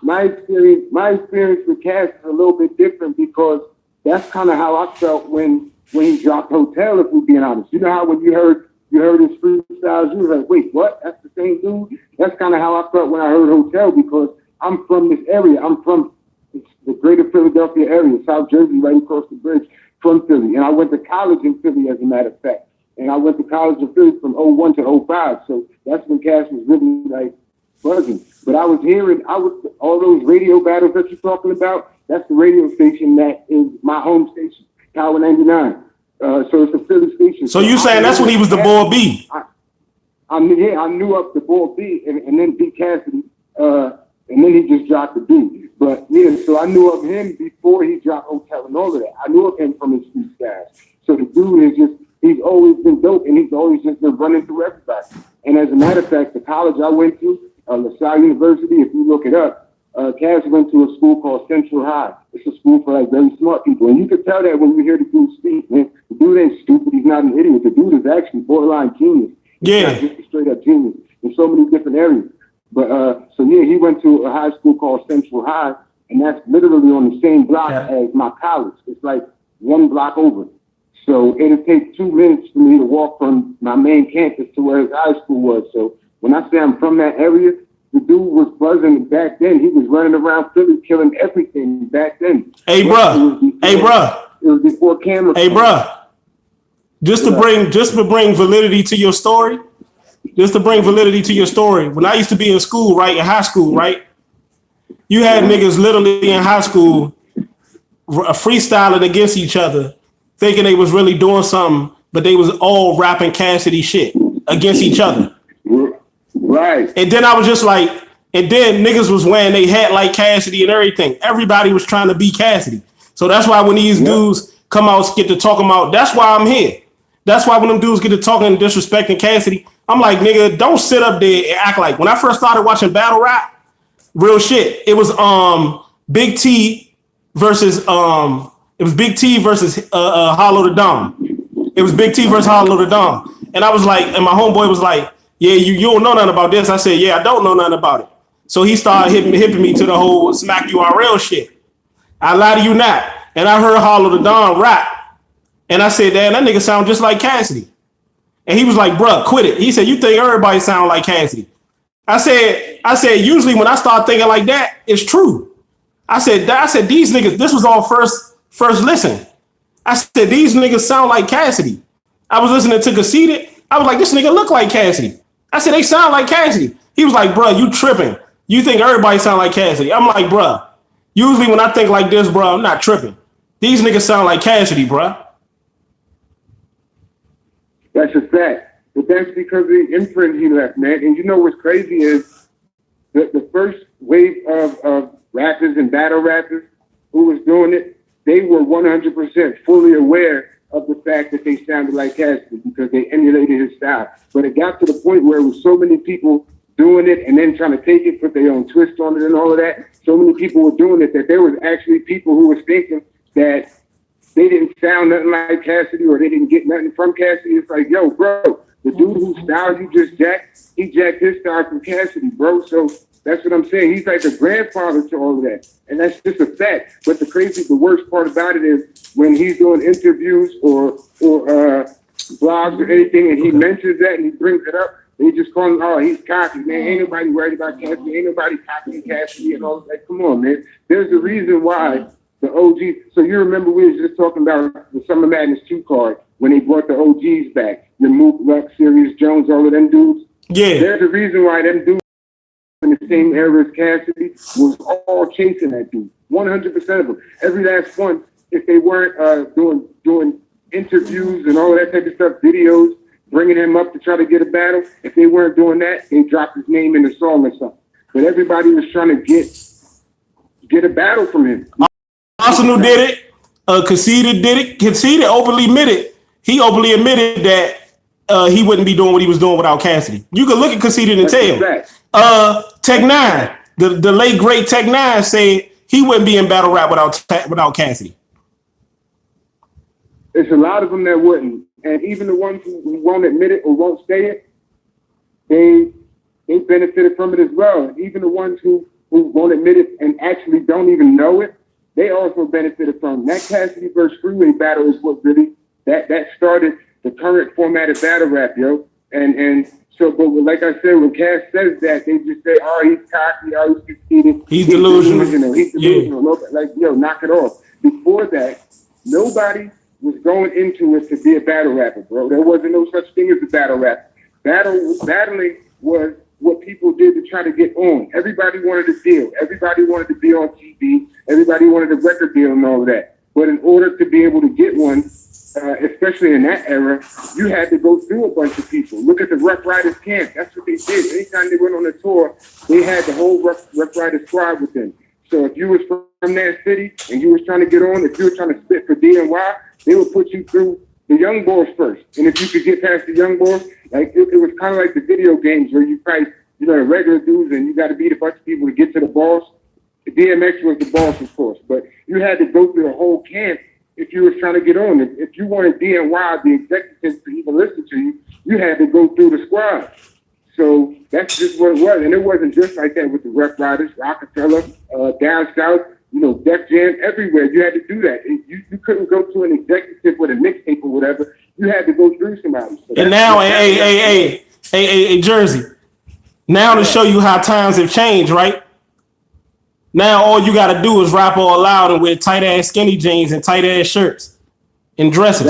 My experience with Cass is a little bit different because that's kind of how I felt when he dropped Hotel, if we're being honest. You know how when you heard his freestyles, you were like, wait, what? That's the same dude? That's kind of how I felt when I heard Hotel because I'm from this area. I'm from the greater Philadelphia area, South Jersey, right across the bridge from Philly. And I went to college in Philly, as a matter of fact. And I went to college in Philly from 01 to 05. So that's when Cass was really like buzzing. But I was all those radio battles that you're talking about, that's the radio station that is my home station, Power 99. So it's a Philly station. So you saying that's when he was the Bull B? I knew up the Bull B and then beat Cassidy, and then he just dropped the B. But yeah, so I knew of him before he dropped Hotel and all of that. I knew of him from his freestyles. So the dude he's always been dope and he's always just been running through everybody. And as a matter of fact, the college I went to, LaSalle University, if you look it up, Cass went to a school called Central High. It's a school for like very smart people. And you could tell that when you hear the dude speak, man. The dude ain't stupid. He's not an idiot. The dude is actually borderline genius. Yeah. He's just a straight up genius in so many different areas. But so yeah, he went to a high school called Central High, and that's literally on the same block as my college. It's like one block over. So it'll take 2 minutes for me to walk from my main campus to where his high school was. So when I say I'm from that area, the dude was buzzing back then. He was running around Philly killing everything back then. Hey, bruh. It was before cameras. Hey, bruh. Just to bring validity to your story. When I used to be in school, right, in high school, right, you had niggas literally in high school freestyling against each other, thinking they was really doing something, but they was all rapping Cassidy shit against each other. Right. And then I was just like, and then niggas was wearing they hat like Cassidy and everything. Everybody was trying to be Cassidy. So that's why when these dudes come out, get to talking about, that's why I'm here. That's why when them dudes get to talking and disrespecting Cassidy, I'm like, nigga, don't sit up there and act like. When I first started watching battle rap, real shit, it was Big T versus Hollow the Dom. It was Big T versus Hollow the Dom. And I was like, and my homeboy was like, yeah, you don't know nothing about this. I said, yeah, I don't know nothing about it. So he started hipping me to the whole smack URL shit. I lie to you not. And I heard Hollow the Dom rap. And I said, damn, that nigga sound just like Cassidy. And he was like, bruh, quit it. He said, you think everybody sound like Cassidy? I said, usually when I start thinking like that, it's true. I said, these niggas, this was all first listen. I said, these niggas sound like Cassidy. I was listening to CASSIDY. I was like, this nigga look like Cassidy. I said, they sound like Cassidy. He was like, bruh, you tripping. You think everybody sound like Cassidy. I'm like, bruh, usually when I think like this, bruh, I'm not tripping. These niggas sound like Cassidy, bruh. That's a fact. But that's because of the imprint he left, man. And you know what's crazy is the first wave of rappers and battle rappers who was doing it, they were 100% fully aware of the fact that they sounded like Cassidy because they emulated his style. But it got to the point where it was so many people doing it and then trying to take it, put their own twist on it and all of that. So many people were doing it that there was actually people who was thinking that they didn't sound nothing like Cassidy or they didn't get nothing from Cassidy. It's like, yo, bro, the dude whose style you just jacked, he jacked his style from Cassidy, bro. So that's what I'm saying. He's like a grandfather to all of that. And that's just a fact. But the worst part about it is when he's doing interviews or blogs or anything and he mentions that and he brings it up, they just call him, oh, he's cocky, man. Ain't nobody worried about Cassidy. Ain't nobody copying Cassidy and all that. Come on, man. There's a reason why the OG. So you remember we was just talking about the Summer Madness 2 card when they brought the OGs back. The Mook, Lux, Sirius Jones, all of them dudes. Yeah. There's a reason why them dudes in the same era as Cassidy was all chasing that dude. 100% of them. Every last one, if they weren't doing interviews and all that type of stuff, videos, bringing him up to try to get a battle, if they weren't doing that, they dropped his name in the song or something. But everybody was trying to get a battle from him. Arsenal did it. CASSIDY did it. CASSIDY openly admitted. He openly admitted that he wouldn't be doing what he was doing without Cassidy. You can look at CASSIDY and tell. Tech Nine, the late great Tech Nine, said he wouldn't be in battle rap without Cassidy. There's a lot of them that wouldn't, and even the ones who won't admit it or won't say it, they benefited from it as well. And even the ones who won't admit it and actually don't even know it, they also benefited from that. Cassidy versus Freeway battle is what really that started the current format of battle rap, yo. And so, but like I said, when Cass says that, they just say, "Oh, he's cocky, oh, he's conceited, he's delusional, he's delusional." Yeah. Like, yo, knock it off. Before that, nobody was going into it to be a battle rapper, bro. There wasn't no such thing as a battle rapper. Battling was what people did to try to get on. Everybody wanted a deal. Everybody wanted to be on TV. Everybody wanted a record deal and all of that. But in order to be able to get one, especially in that era, you had to go through a bunch of people. Look at the Rough Riders camp. That's what they did. Anytime they went on a tour, they had the whole Rough Riders squad with them. So if you was from that city and you was trying to get on, if you were trying to spit for DNY, they would put you through the young boys first. And if you could get past the young boys, like it was kind of like the video games where you fight, the regular dudes and you got to beat a bunch of people to get to the boss. The DMX was the boss, of course, but you had to go through the whole camp if you was trying to get on. If you wanted DNY, the executives, to even listen to you, you had to go through the squad. So that's just what it was. And it wasn't just like that with the Rough Riders, Rockefeller, down south. Def Jam everywhere. You had to do that. You couldn't go to an executive with a mixtape or whatever. You had to go through somebody. So and now, hey, Jersey. Now to show you how times have changed, right? Now all you got to do is rap all loud and wear tight ass skinny jeans and tight ass shirts and dresses.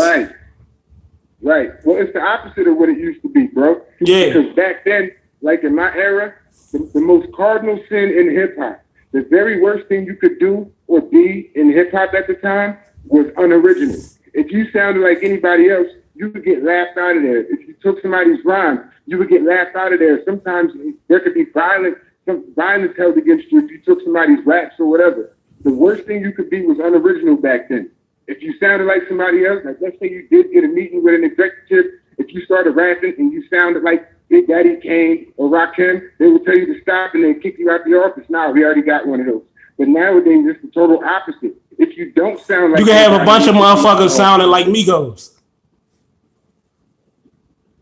Right. Well, it's the opposite of what it used to be, bro. Yeah. Because back then, like in my era, the most cardinal sin in hip hop, the very worst thing you could do or be in hip hop at the time was unoriginal. If you sounded like anybody else, you would get laughed out of there. If you took somebody's rhyme, you would get laughed out of there. Sometimes there could be violence held against you if you took somebody's raps or whatever. The worst thing you could be was unoriginal back then. If you sounded like somebody else, like let's say you did get a meeting with an executive, if you started rapping and you sounded like Big Daddy Kane or Rakim, they would tell you to stop and then kick you out the office. Now we already got one of those. But nowadays it's the total opposite. If you don't sound like you can have a bunch of motherfuckers sounding like Migos.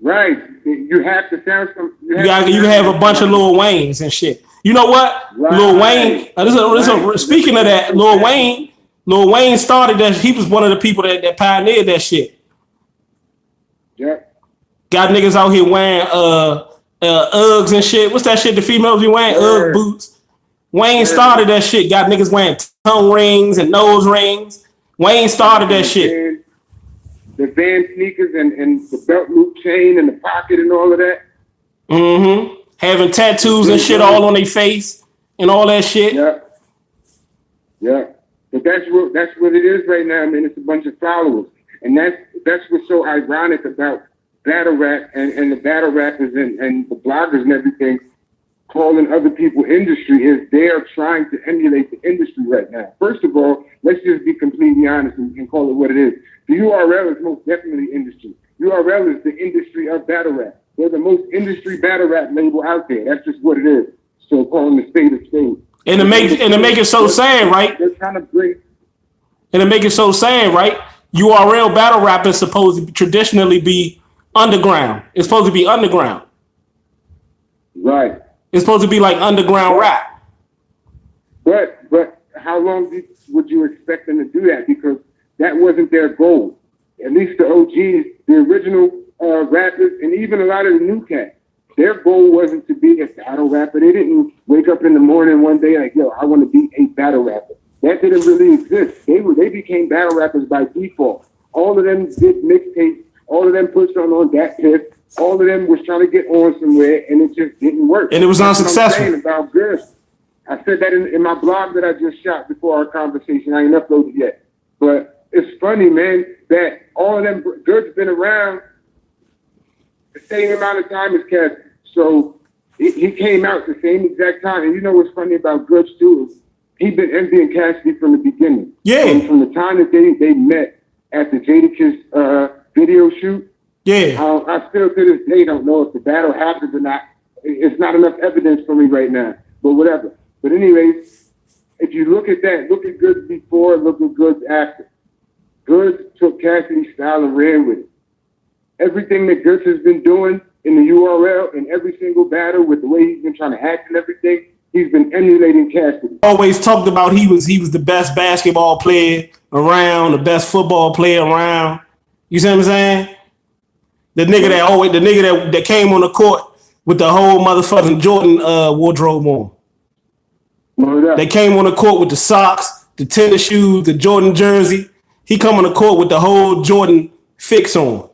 Right. You have to sound some. You can have a bunch of Lil Waynes and shit. You know what? Right. Lil Wayne. Speaking of that, Lil Wayne started that. He was one of the people that pioneered that shit. Yeah. Got niggas out here wearing Uggs and shit. What's that shit the females be wearing? Ugg boots. Wayne started that shit. Got niggas wearing tongue rings and nose rings. Wayne started that shit. The Van sneakers and the belt loop chain and the pocket and all of that. Mm-hmm. Having tattoos and shit all on their face and all that shit. Yeah. But that's what it is right now, man. It's a bunch of followers. And that's what's so ironic about battle rap and the battle rappers and the bloggers and everything calling other people industry is they're trying to emulate the industry right now. First of all, let's just be completely honest and call it what it is. The URL is most definitely industry. URL is the industry of battle rap. They're the most industry battle rap label out there. That's just what it is. So calling the spade a spade. And to make it so sad, right? They're trying to bring. And to make it so sad, right? URL battle rap is supposed to traditionally be underground. It's supposed to be underground. Right. It's supposed to be like underground rap. But how long would you expect them to do that? Because that wasn't their goal. At least the OGs, the original rappers, and even a lot of the new cats. Their goal wasn't to be a battle rapper. They didn't wake up in the morning one day like, yo, I want to be a battle rapper. That didn't really exist. They became battle rappers by default. All of them did mixtapes. All of them pushed on that tip. All of them was trying to get on somewhere, and it just didn't work. And it was unsuccessful. That's what I'm saying about Good. I said that in my blog that I just shot before our conversation. I ain't uploaded yet. But it's funny, man, that all of them Good's been around the same amount of time as Cassidy. So he came out the same exact time. And you know what's funny about Goods too? He'd been envying Cassidy from the beginning. Yeah. And from the time that they met at the Jadakiss video shoot. Yeah. I still to this day don't know if the battle happened or not. It's not enough evidence for me right now. But whatever. But anyways, if you look at that, look at Goods before, look at Goods after. Goods took Cassidy's style and ran with it. Everything that Goods has been doing in the URL in every single battle with the way he's been trying to act and everything, he's been emulating Cassidy. Always talked about he was the best basketball player around, the best football player around. You see what I'm saying? The nigga that came on the court with the whole motherfucking Jordan wardrobe on. They came on the court with the socks, the tennis shoes, the Jordan jersey. He come on the court with the whole Jordan fix on.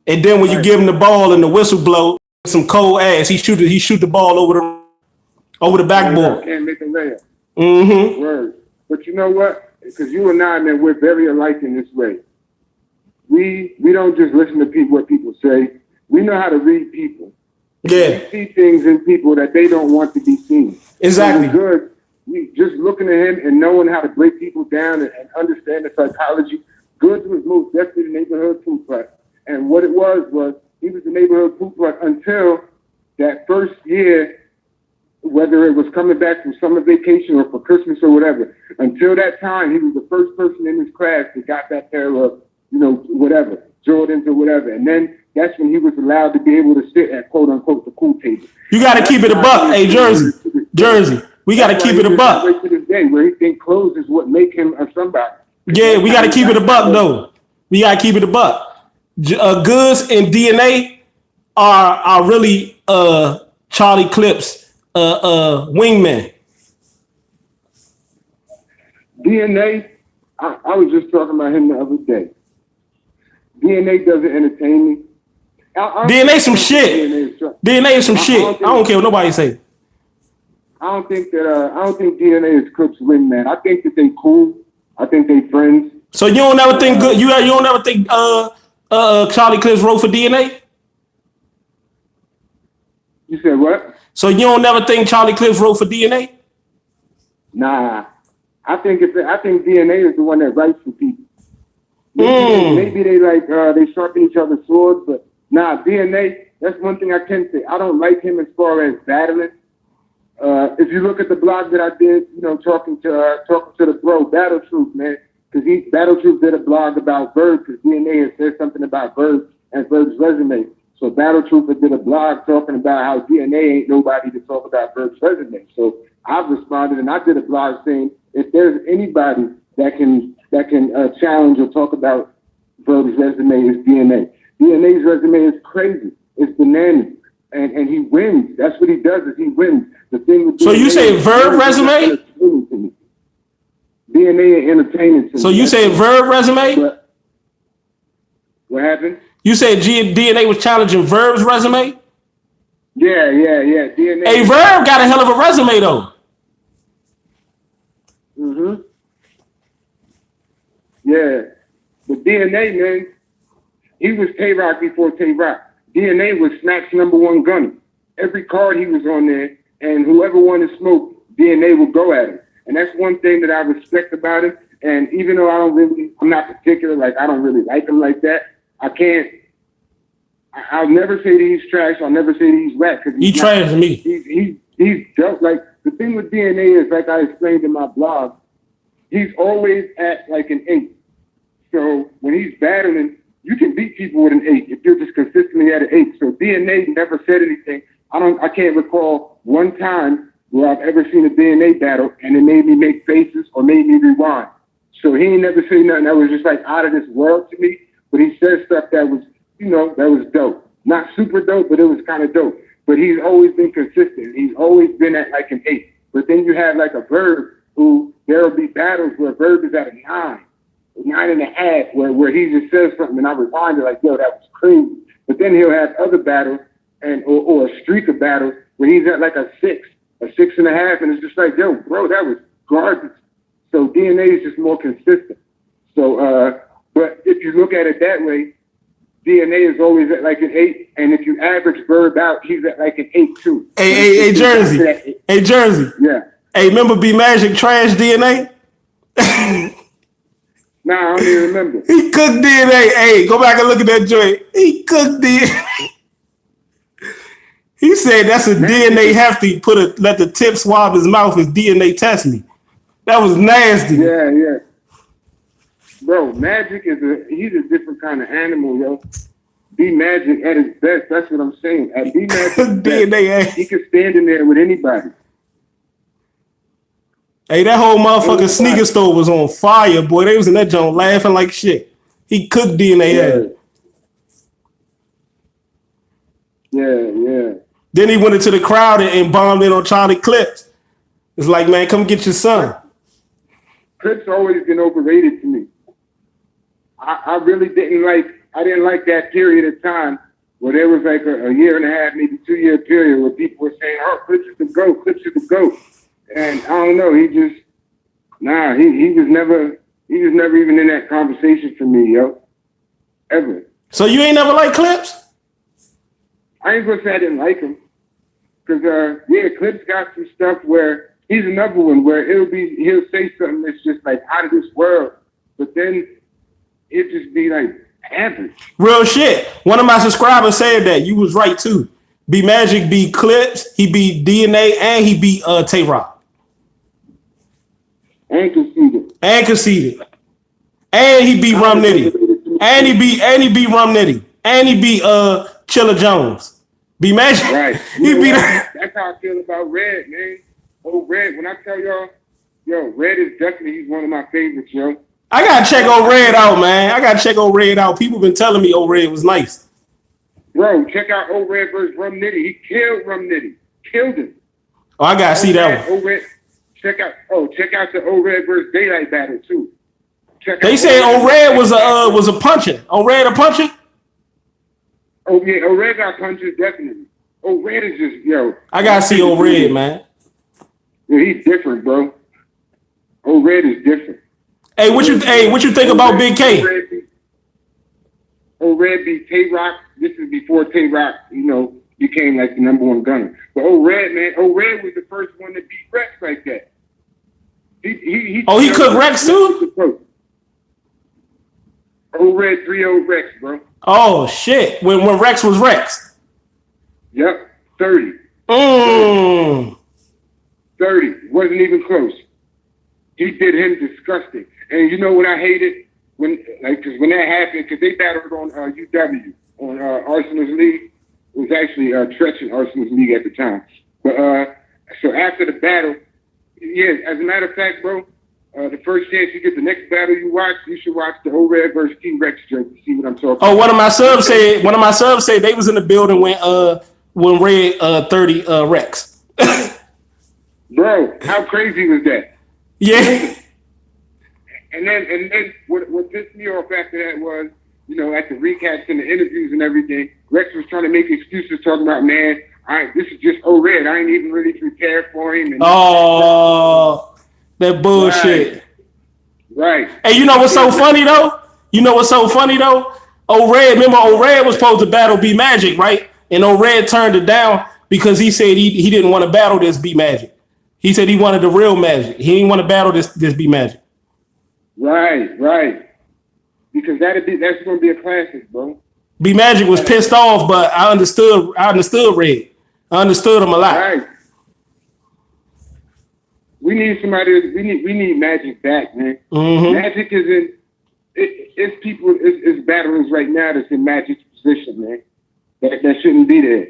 And then when you give him the ball and the whistle blow, some cold ass, he shoot the ball over the backboard. Can't make a layup. Mm-hmm. Word. But you know what? Because you and I, man, we're very alike in this way. We don't just listen to what people say. We know how to read people. Yeah. We see things in people that they don't want to be seen. Exactly. So Good. We just looking at him and knowing how to break people down and understand the psychology. Goods was most definitely the neighborhood Tupac. And what it was he was the neighborhood Tupac until that first year, whether it was coming back from summer vacation or for Christmas or whatever. Until that time, he was the first person in his class that got that pair of, whatever, Jordans or whatever. And then that's when he was allowed to be able to sit at quote unquote the pool table. You got to keep it a buck. Hey, Jersey. We got to keep it a buck. day, where he think clothes is what make him a somebody. Yeah, we got to keep it a buck though. We got to keep it a buck. Goods and DNA are really Charlie Clip's wingman. DNA, I was just talking about him the other day. DNA doesn't entertain me. DNA some shit. DNA is some shit. I don't care what nobody say. I don't think DNA is Clip's wingman. I think that they cool. I think they friends. So you don't never think good. You don't never think Charlie Clips wrote for DNA. You said what? So you don't never think Charlie Clips wrote for DNA? Nah, I think DNA is the one that writes for people. Maybe they they sharpen each other's swords, but nah, DNA. That's one thing I can say. I don't like him as far as battling. If you look at the blog that I did, talking to the bro Battle Truth, man, because Battle Truth did a blog about Verb, because DNA had said something about Verb and Verb's resume. So Battle Trooper did a blog talking about how DNA ain't nobody to talk about Verb's resume. So I've responded and I did a blog saying if there's anybody that can challenge or talk about Verb's resume, it's DNA. DNA's resume is crazy. It's bananas. And he wins. That's what he does is he wins. The thing with so DNA, you say Verb resume? DNA entertainment to me. So you say Verb resume? But what happened? You said DNA was challenging Verb's resume? Yeah. DNA. Hey, Verb got a hell of a resume though. Mm-hmm. Yeah. But DNA, man, he was Tay-Rock before Tay-Rock. DNA was Smack's #1 gunner. Every card he was on there, and whoever wanted smoke, DNA would go at him. And that's one thing that I respect about him. And even though I'm not particular, like I don't really like him like that, I'll never say that he's trash. I'll never say that he's whack. He trash to me. He's dope. Like the thing with DNA is, like I explained in my blog, he's always at like an 8. So when he's battling, you can beat people with an 8 if you're just consistently at an 8. So DNA never said anything. I can't recall one time where I've ever seen a DNA battle and it made me make faces or made me rewind. So he ain't never said nothing that was just like out of this world to me. But he said stuff that was, that was dope. Not super dope, but it was kind of dope. But he's always been consistent. He's always been at like an 8. But then you have like a Verb who there'll be battles where Verb is at a 9.5, where he just says something and I rewind it like, yo, that was crazy. But then he'll have other battles or a streak of battles where he's at like a 6, a 6.5, and it's just like, yo, bro, that was garbage. So DNA is just more consistent. So, but if you look at it that way, DNA is always at like an 8, and if you average Verb out, he's at like an 8 too. Hey, Jersey. Hey, Jersey. Yeah. Hey, remember B Magic trash DNA? Nah, I don't even remember. He cooked DNA. Hey, go back and look at that joint. He cooked DNA. He said that's a DNA hefty. Let the tip swab his mouth as DNA test me. That was nasty. Yeah. Bro, Magic he's a different kind of animal, yo. B Magic at his best. That's what I'm saying. At B Magic DNA, he could stand in there with anybody. Hey, that whole motherfucking sneaker store was on fire, boy. They was in that joint laughing like shit. He cooked DNA. Yeah. Then he went into the crowd and bombed in on Charlie Clips. It's like, man, come get your son. Clips always been overrated to me. I really didn't like that period of time where there was like a year and a half, maybe 2-year period where people were saying, oh, Clips is the GOAT, Clips is the GOAT. And I don't know, he was never even in that conversation for me, yo. Ever. So you ain't never liked Clips? I ain't gonna say I didn't like him. Cause Clips got some stuff where he's another one where he'll say something that's just like out of this world, but then it just be like average. Real shit. One of my subscribers said that. You was right too. B Magic beat Clips, he beat DNA, and he beat Tay-Rock. And conceded. And he beat Rum Nitty. And he beat Rum Nitty. And he beat Chilla Jones. B Magic. Right. He beat That's how I feel about Red, man. Oh, Red, when I tell y'all, Yo, Red is definitely, he's one of my favorites, yo. I gotta check old Red out, man. I gotta check old Red out. People been telling me old Red was nice. Bro, check out old Red versus Rum Nitty. He killed Rum Nitty. Killed him. Oh, I gotta see that one. Red, check out the old Red versus Daylight battle too. They said old Red was a puncher. Old Red a puncher? Oh yeah, old Red got punches, definitely. Old Red is just, yo. I gotta see old Red, man. Yeah, he's different, bro. Old Red is different. Hey, what you think about Big K? Old Red beat Tay-Rock. This is before Tay-Rock, became like the number one gunner. But Old Red, man, Old Red was the first one to beat Rex like that. He cooked Rex too? Old Red 3-0 Rex, bro. Oh shit! When Rex was Rex. Yep, 30. 30. Wasn't even close. He did him disgusting. And you know what I hated? Cause when that happened, because they battled on UW, on Arsenal's league. It was actually Tretch and Arsenal's league at the time. But so after the battle, yeah, as a matter of fact, bro, the first chance you get the next battle you watch, you should watch the Old Red versus King Rex joke to see what I'm talking about. One of my subs said they was in the building when Red 30 Rex. Bro, how crazy was that? Yeah. And then what pissed me off after that was, at the recaps and the interviews and everything, Rex was trying to make excuses talking about, man, this is just Old Red. I ain't even really prepared for him. And that bullshit. Right. Hey, you know what's so funny though? Old Red was supposed to battle B Magic, right? And Old Red turned it down because he said he didn't want to battle this B Magic. He said he wanted the real Magic. He didn't want to battle this B Magic. Right. Because that's gonna be a classic, bro. B Magic was pissed off, but I understood Red. I understood him a lot. Right. We need somebody. We need Magic back, man. Mm-hmm. Magic is in. It's battlers right now that's in Magic's position, man. That shouldn't be there.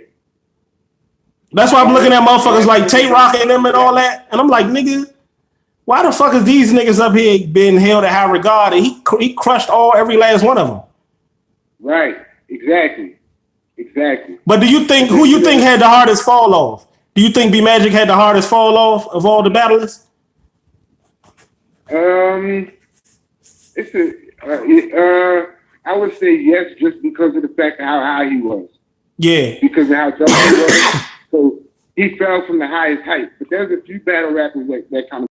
That's why I'm looking at motherfuckers like Tay-Rock and them and all that, and I'm like, nigga, why the fuck is these niggas up here being held at high regard? And he crushed every last one of them. Right. Exactly. But who you think had the hardest fall off? Do you think B Magic had the hardest fall off of all the battlers? I would say yes, just because of the fact of how high he was. Yeah. Because of how tough he was. So he fell from the highest height. But there's a few battle rappers that kind of.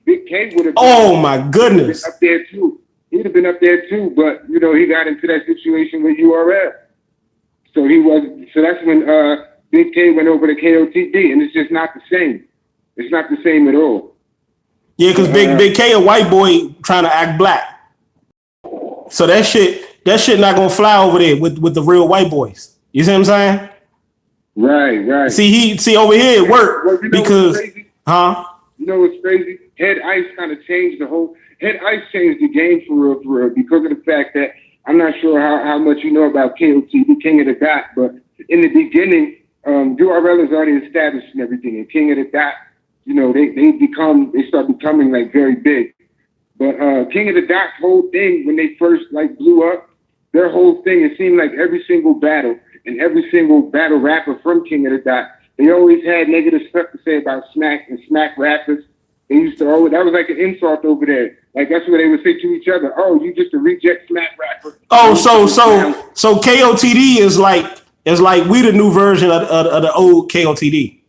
Big K would have. Oh my goodness. Up there too. He'd have been up there too, but he got into that situation with URL. So that's when Big K went over to KOTD, and it's just not the same. It's not the same at all. Yeah, because Big K a white boy trying to act black. So that shit not gonna fly over there with the real white boys. You see what I'm saying? Right. See over here it worked because You know what's crazy? Head Ice kind of changed Head Ice changed the game for real, because of the fact that I'm not sure how much you know about KOTD, King of the Dot, but in the beginning, URL is already established and everything, and King of the Dot, they start becoming like very big. But King of the Dot's whole thing, when they first blew up, their whole thing, it seemed like every single battle and every single battle rapper from King of the Dot, they always had negative stuff to say about Smack and Smack rappers. They used to that was like an insult over there. Like that's what they would say to each other. Oh, you just a reject Smack rapper. Oh, so KOTD is like we the new version of the old KOTD.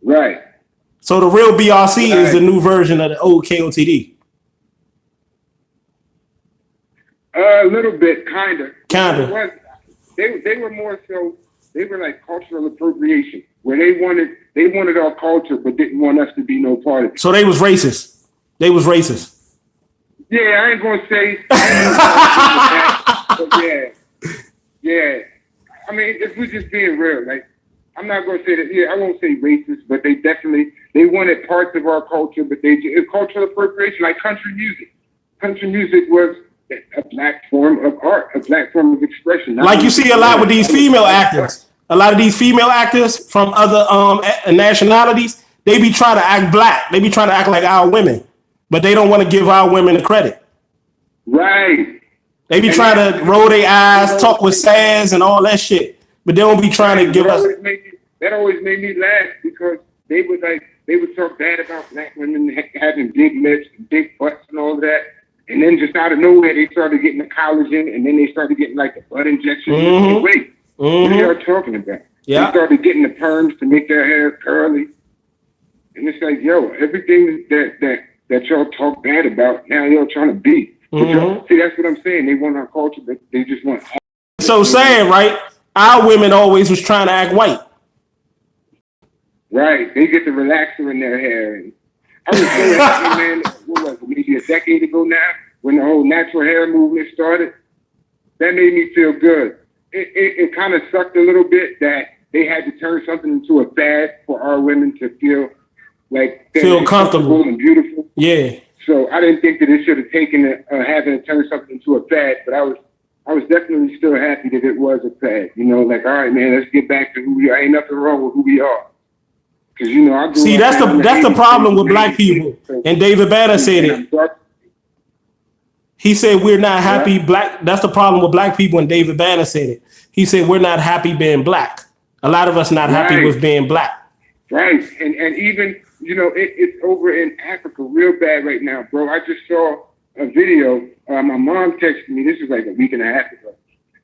Right. So the real BRC is the new version of the old KOTD. A little bit, kinda. They were more so. They were like cultural appropriation, where they wanted our culture, but didn't want us to be no part of it. So they was racist. Yeah, I ain't gonna say. But yeah. I mean, if we're just being real, I'm not gonna say that. Yeah, I won't say racist, but they wanted parts of our culture, but it's cultural appropriation, like country music. Country music was a black form of art, a black form of expression. Like you see a lot with these female actors. A lot of these female actors from other nationalities, they be trying to act black. They be trying to act like our women, but they don't want to give our women the credit. Right. They be trying to roll their eyes, talk with sass and all that shit, but they don't be trying to give us. That always made me laugh because they would talk bad about black women having big lips, and big butts, and all of that. And then just out of nowhere, they started getting the collagen, and then they started getting like the butt injection. Mm-hmm. Wait, what are y'all talking about? Yeah. They started getting the perms to make their hair curly. And it's like, yo, everything that y'all talk bad about, now y'all trying to be. Mm-hmm. See, that's what I'm saying. They want our culture, but they just want. So saying, right, our women always was trying to act white. Right. They get the relaxer in their hair. And I was so happy, man. What was it, maybe a decade ago now, when the whole natural hair movement started? That made me feel good. It kind of sucked a little bit that they had to turn something into a fad for our women to feel like feel comfortable and beautiful. Yeah. So I didn't think that it should have taken having to turn something into a fad, but I was definitely still happy that it was a fad. You know, like, all right, man, let's get back to who we are. Ain't nothing wrong with who we are. Because, you know, I grew see, up that's the problem with black people. And David Banner said it. He said we're not happy black. That's the problem with black people, and David Banner said it. He said we're not happy being black. A lot of us not happy with being black. Right. And even, you know, it's over in Africa real bad right now, bro. I just saw a video. My mom texted me. This is like a week and a half ago.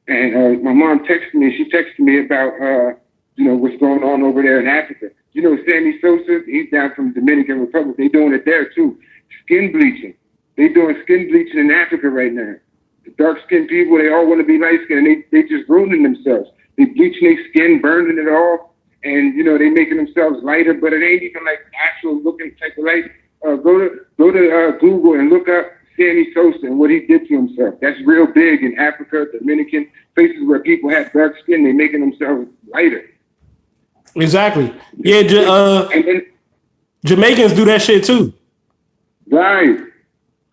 And my mom texted me. She texted me about, you know, what's going on over there in Africa. You know, Sammy Sosa, he's down from Dominican Republic. They doing it there too. Skin bleaching. They doing skin bleaching in Africa right now. The dark-skinned people, they all want to be light-skinned, and they just ruining themselves. They bleaching their skin, burning it off, and, you know, they making themselves lighter, but it ain't even like actual looking type of light. Go to Google and look up Sammy Sosa and what he did to himself. That's real big in Africa, Dominican, places where people have dark skin, they making themselves lighter. Exactly. Yeah, and then Jamaicans do that shit too. Right.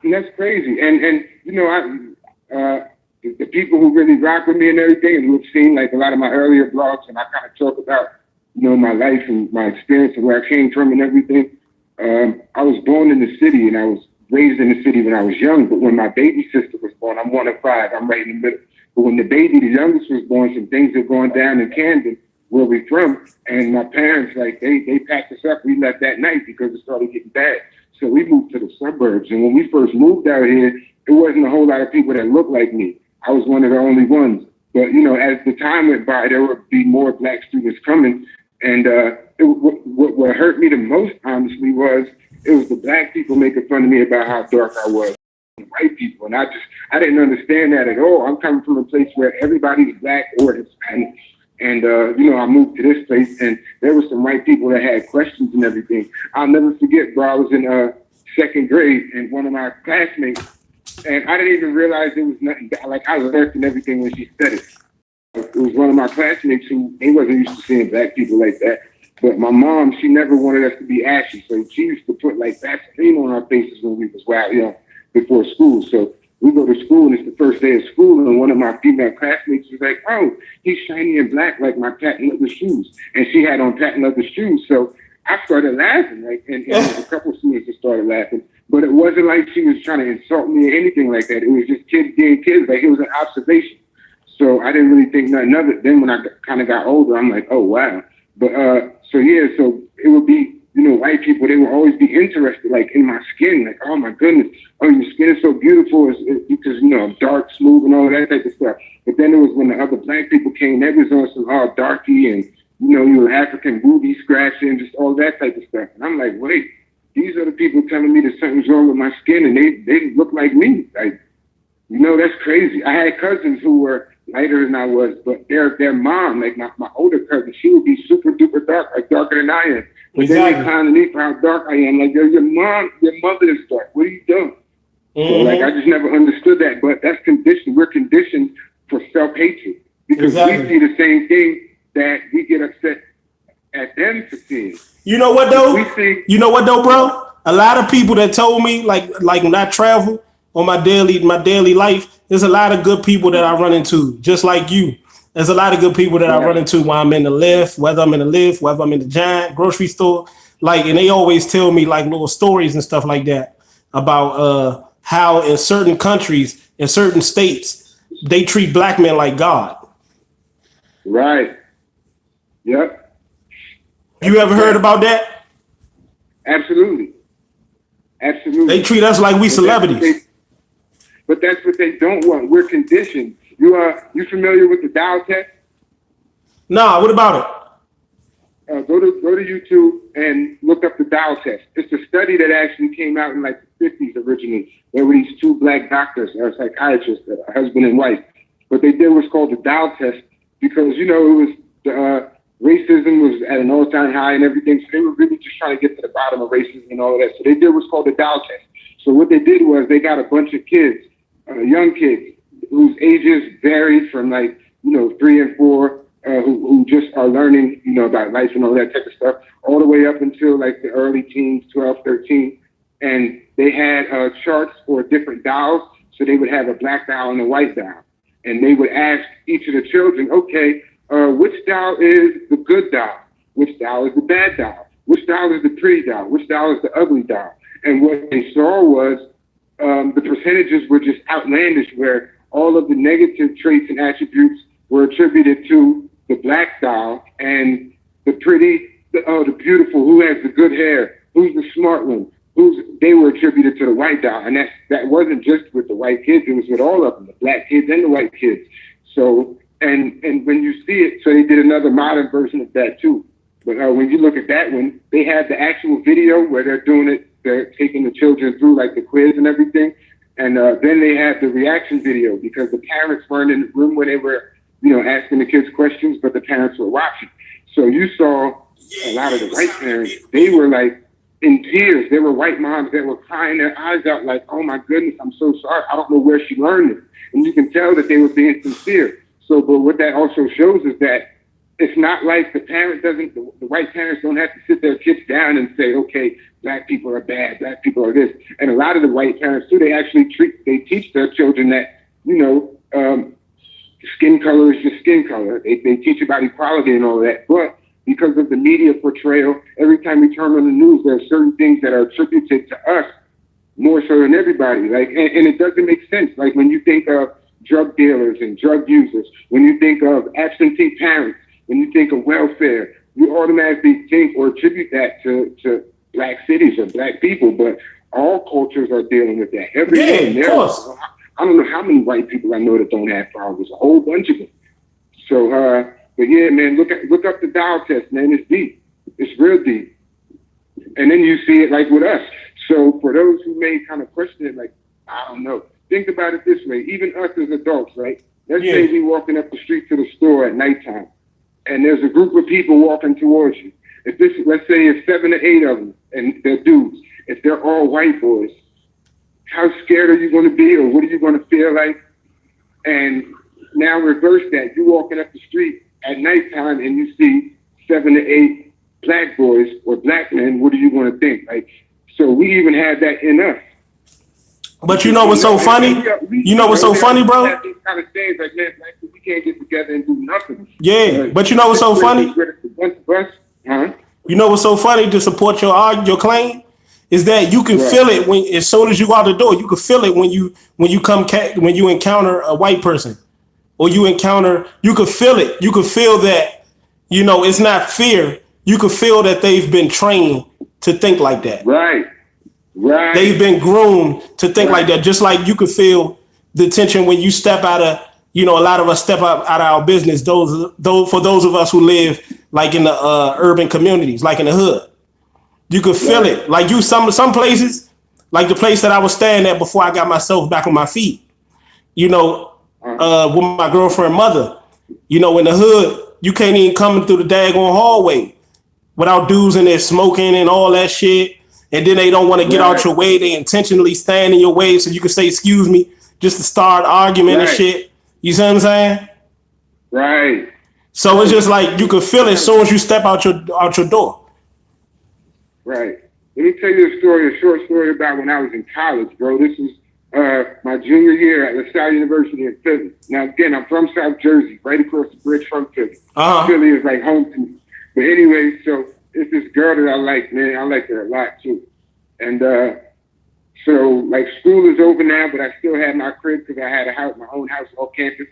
And that's crazy. And you know, the people who really rock with me and everything, and who have seen like a lot of my earlier blogs, and I kind of talk about, you know, my life and my experience and where I came from and everything. I was born in the city and I was raised in the city when I was young, but when my baby sister was born, I'm one of five, I'm right in the middle. But when the youngest was born, some things had gone down in Camden, where we from, and my parents, like, they packed us up. We left that night because it started getting bad. So we moved to the suburbs. And when we first moved out here, it wasn't a whole lot of people that looked like me. I was one of the only ones. But, you know, as the time went by, there would be more black students coming. And what hurt me the most, honestly, was it was the black people making fun of me about how dark I was. White people. And I didn't understand that at all. I'm coming from a place where everybody's black or Hispanic. And, you know, I moved to this place, and there were some white people that had questions and everything. I'll never forget, bro, I was in second grade, and one of my classmates, and I didn't even realize it was nothing, like, I laughed and everything when she said it. It was one of my classmates who, they wasn't used to seeing black people like that. But my mom, she never wanted us to be ashy, so she used to put, like, Vaseline on our faces when we was wild, you know, before school. So we go to school, and it's the first day of school, and one of my female classmates was like, oh, he's shiny and black like my patent leather shoes. And she had on patent leather shoes. So I started laughing, like, and a couple of students just started laughing. But it wasn't like she was trying to insult me or anything like that. It was just kids being kids. Like, it was an observation. So I didn't really think nothing of it. Then when I kind of got older, I'm like, oh, wow. But so it would be, you know, white people, they would always be interested, like, in my skin. Like, oh, my goodness. Oh, your skin is so beautiful because, you know, dark, smooth, and all that type of stuff. But then it was when the other black people came, they was on some all darky and, you know, you were African booby scratching, just all that type of stuff. And I'm like, wait, these are the people telling me that something's wrong with my skin, and they look like me. Like, you know, that's crazy. I had cousins who were lighter than I was, but their mom, like my older cousin, she would be super duper dark, like darker than I am. But then they clown me for how dark I am. Like, your mother is dark. What are you doing? Mm-hmm. So, like, I just never understood that. But that's conditioned. We're conditioned for self-hatred because we see the same thing that we get upset at them for seeing. You know what though, bro? A lot of people that told me, like when I travel on my daily life, there's a lot of good people that I run into, just like you. There's a lot of good people that I run into while I'm in the lift, whether I'm in the Giant grocery store. like, and they always tell me like little stories and stuff like that about how in certain countries, in certain states, they treat black men like God. Right. Yep. You ever heard about that? Absolutely. Absolutely. They treat us like we celebrities. But that's what they don't want. We're conditioned. You familiar with the Dow test? Nah, what about it? Go to YouTube and look up the Dow test. It's a study that actually came out in like the 50s originally. There were these two black doctors, psychiatrists, a husband and wife. What they did was called the Dow test because, it was racism was at an all-time high and everything. So they were really just trying to get to the bottom of racism and all of that. So they did what's called the Dow test. So what they did was they got a bunch of kids, young kids, whose ages varied from 3 and 4, who just are learning, about life and all that type of stuff, all the way up until like the early teens, 12, 13. And they had charts for different dials. So they would have a black dial and a white dial. And they would ask each of the children, okay, which dial is the good dial? Which dial is the bad dial? Which dial is the pretty dial? Which dial is the ugly dial? And what they saw was the percentages were just outlandish, where all of the negative traits and attributes were attributed to the black dial, and the pretty, the beautiful, who has the good hair, who's the smart one, they were attributed to the white dial. And that wasn't just with the white kids, it was with all of them, the black kids and the white kids. So, and when you see it, so they did another modern version of that too. But when you look at that one, they have the actual video where they're doing it, they're taking the children through like the quiz and everything. And then they have the reaction video because the parents weren't in the room where they were, asking the kids questions, but the parents were watching. So you saw a lot of the white parents, they were like in tears. There were white moms that were crying their eyes out like, oh my goodness, I'm so sorry. I don't know where she learned it. And you can tell that they were being sincere. So, but what that also shows is that it's not like the white parents don't have to sit their kids down and say, okay, black people are bad, black people are this. And a lot of the white parents too, they actually teach their children that, skin color is just skin color. They teach about equality and all that. But because of the media portrayal, every time we turn on the news, there are certain things that are attributed to us more so than everybody. Like, and it doesn't make sense. Like when you think of drug dealers and drug users, when you think of absentee parents, when you think of welfare, you automatically think or attribute that to black cities or black people. But all cultures are dealing with that. Every day. Of course. I don't know how many white people I know that don't have problems. A whole bunch of them. So, but yeah, man, look up the Dow test, man. It's deep. It's real deep. And then you see it like with us. So for those who may kind of question it, like, I don't know. Think about it this way. Even us as adults, right? Let's say we walking up the street to the store at nighttime, and there's a group of people walking towards you. Let's say it's 7 or 8 of them, and they're dudes. If they're all white boys, how scared are you going to be, or what are you going to feel like? And now reverse that. You're walking up the street at nighttime and you see 7 to 8 black boys or black men. What are you going to think? Like, so we even have that in us. But you know what's so funny? You know what's so funny, bro? These kind of things like, man, we can't get together and do nothing. Yeah, but you know what's so funny? You know what's so funny to support your claim? Is that you can feel it when, as soon as you go out the door, you can feel it when you encounter a white person, or you can feel it. You can feel that, it's not fear. You can feel that they've been trained to think like that. Right. They've been groomed to think like that. Just like you could feel the tension when you step out of, a lot of us step out of our business. Those for those of us who live like in the urban communities, like in the hood. You could feel it. Like some places, like the place that I was staying at before I got myself back on my feet, with my girlfriend mother, in the hood, you can't even come through the daggone hallway without dudes in there smoking and all that shit. And then they don't want to get out your way. They intentionally stand in your way so you can say, excuse me, just to start argument and shit. You see what I'm saying? Right. So it's just like you can feel it as soon as you step out your door. Right. Let me tell you a short story about when I was in college, bro. This was my junior year at LaSalle University in Philly. Now, again, I'm from South Jersey, right across the bridge from Philly. Philly is like home to me. But anyway, so it's this girl that I like, man. I like her a lot too. And so like school is over now, but I still have my crib because I had my own house off campus.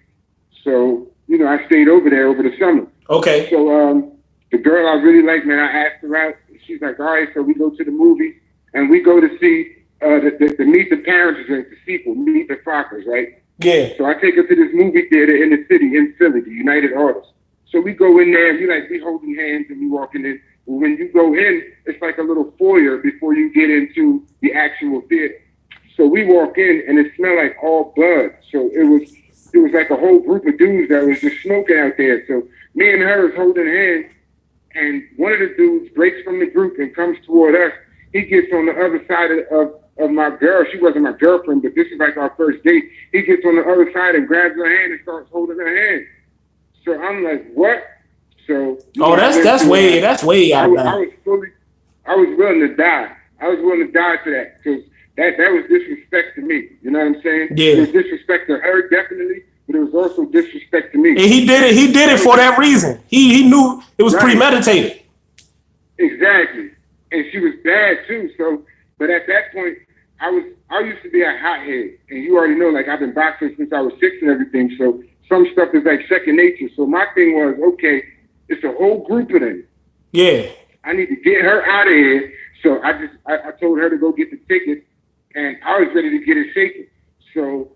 So, you know, I stayed over there over the summer. Okay. So the girl I really like, man, I asked her out. She's like, all right, so we go to the movie and we go to see the Meet the Parents, the sequel, Meet the Fockers, right? Yeah. So I take her to this movie theater in the city, in Philly, the United Artists. So we go in there and we holding hands and we walking in. When you go in, it's like a little foyer before you get into the actual theater. So we walk in and it smelled like all blood. So it was like a whole group of dudes that was just smoking out there. So me and her is holding hands, and one of the dudes breaks from the group and comes toward us. He gets on the other side of my girl. She wasn't my girlfriend, but this is like our first date. He gets on the other side and grabs her hand and starts holding her hand. So I'm like, what? So that's way out of I was willing to die. I was willing to die for that because that was disrespect to me. You know what I'm saying? Yeah. It was disrespect to her, definitely, but it was also disrespect to me. And he did it for that reason. He knew it was premeditated. Exactly. And she was bad too. So, but at that point, I used to be a hothead, and you already know, like I've been boxing since I was 6 and everything. So some stuff is like second nature. So my thing was, okay, it's a whole group of them. Yeah. I need to get her out of here. So I told her to go get the ticket, and I was ready to get it shaken. So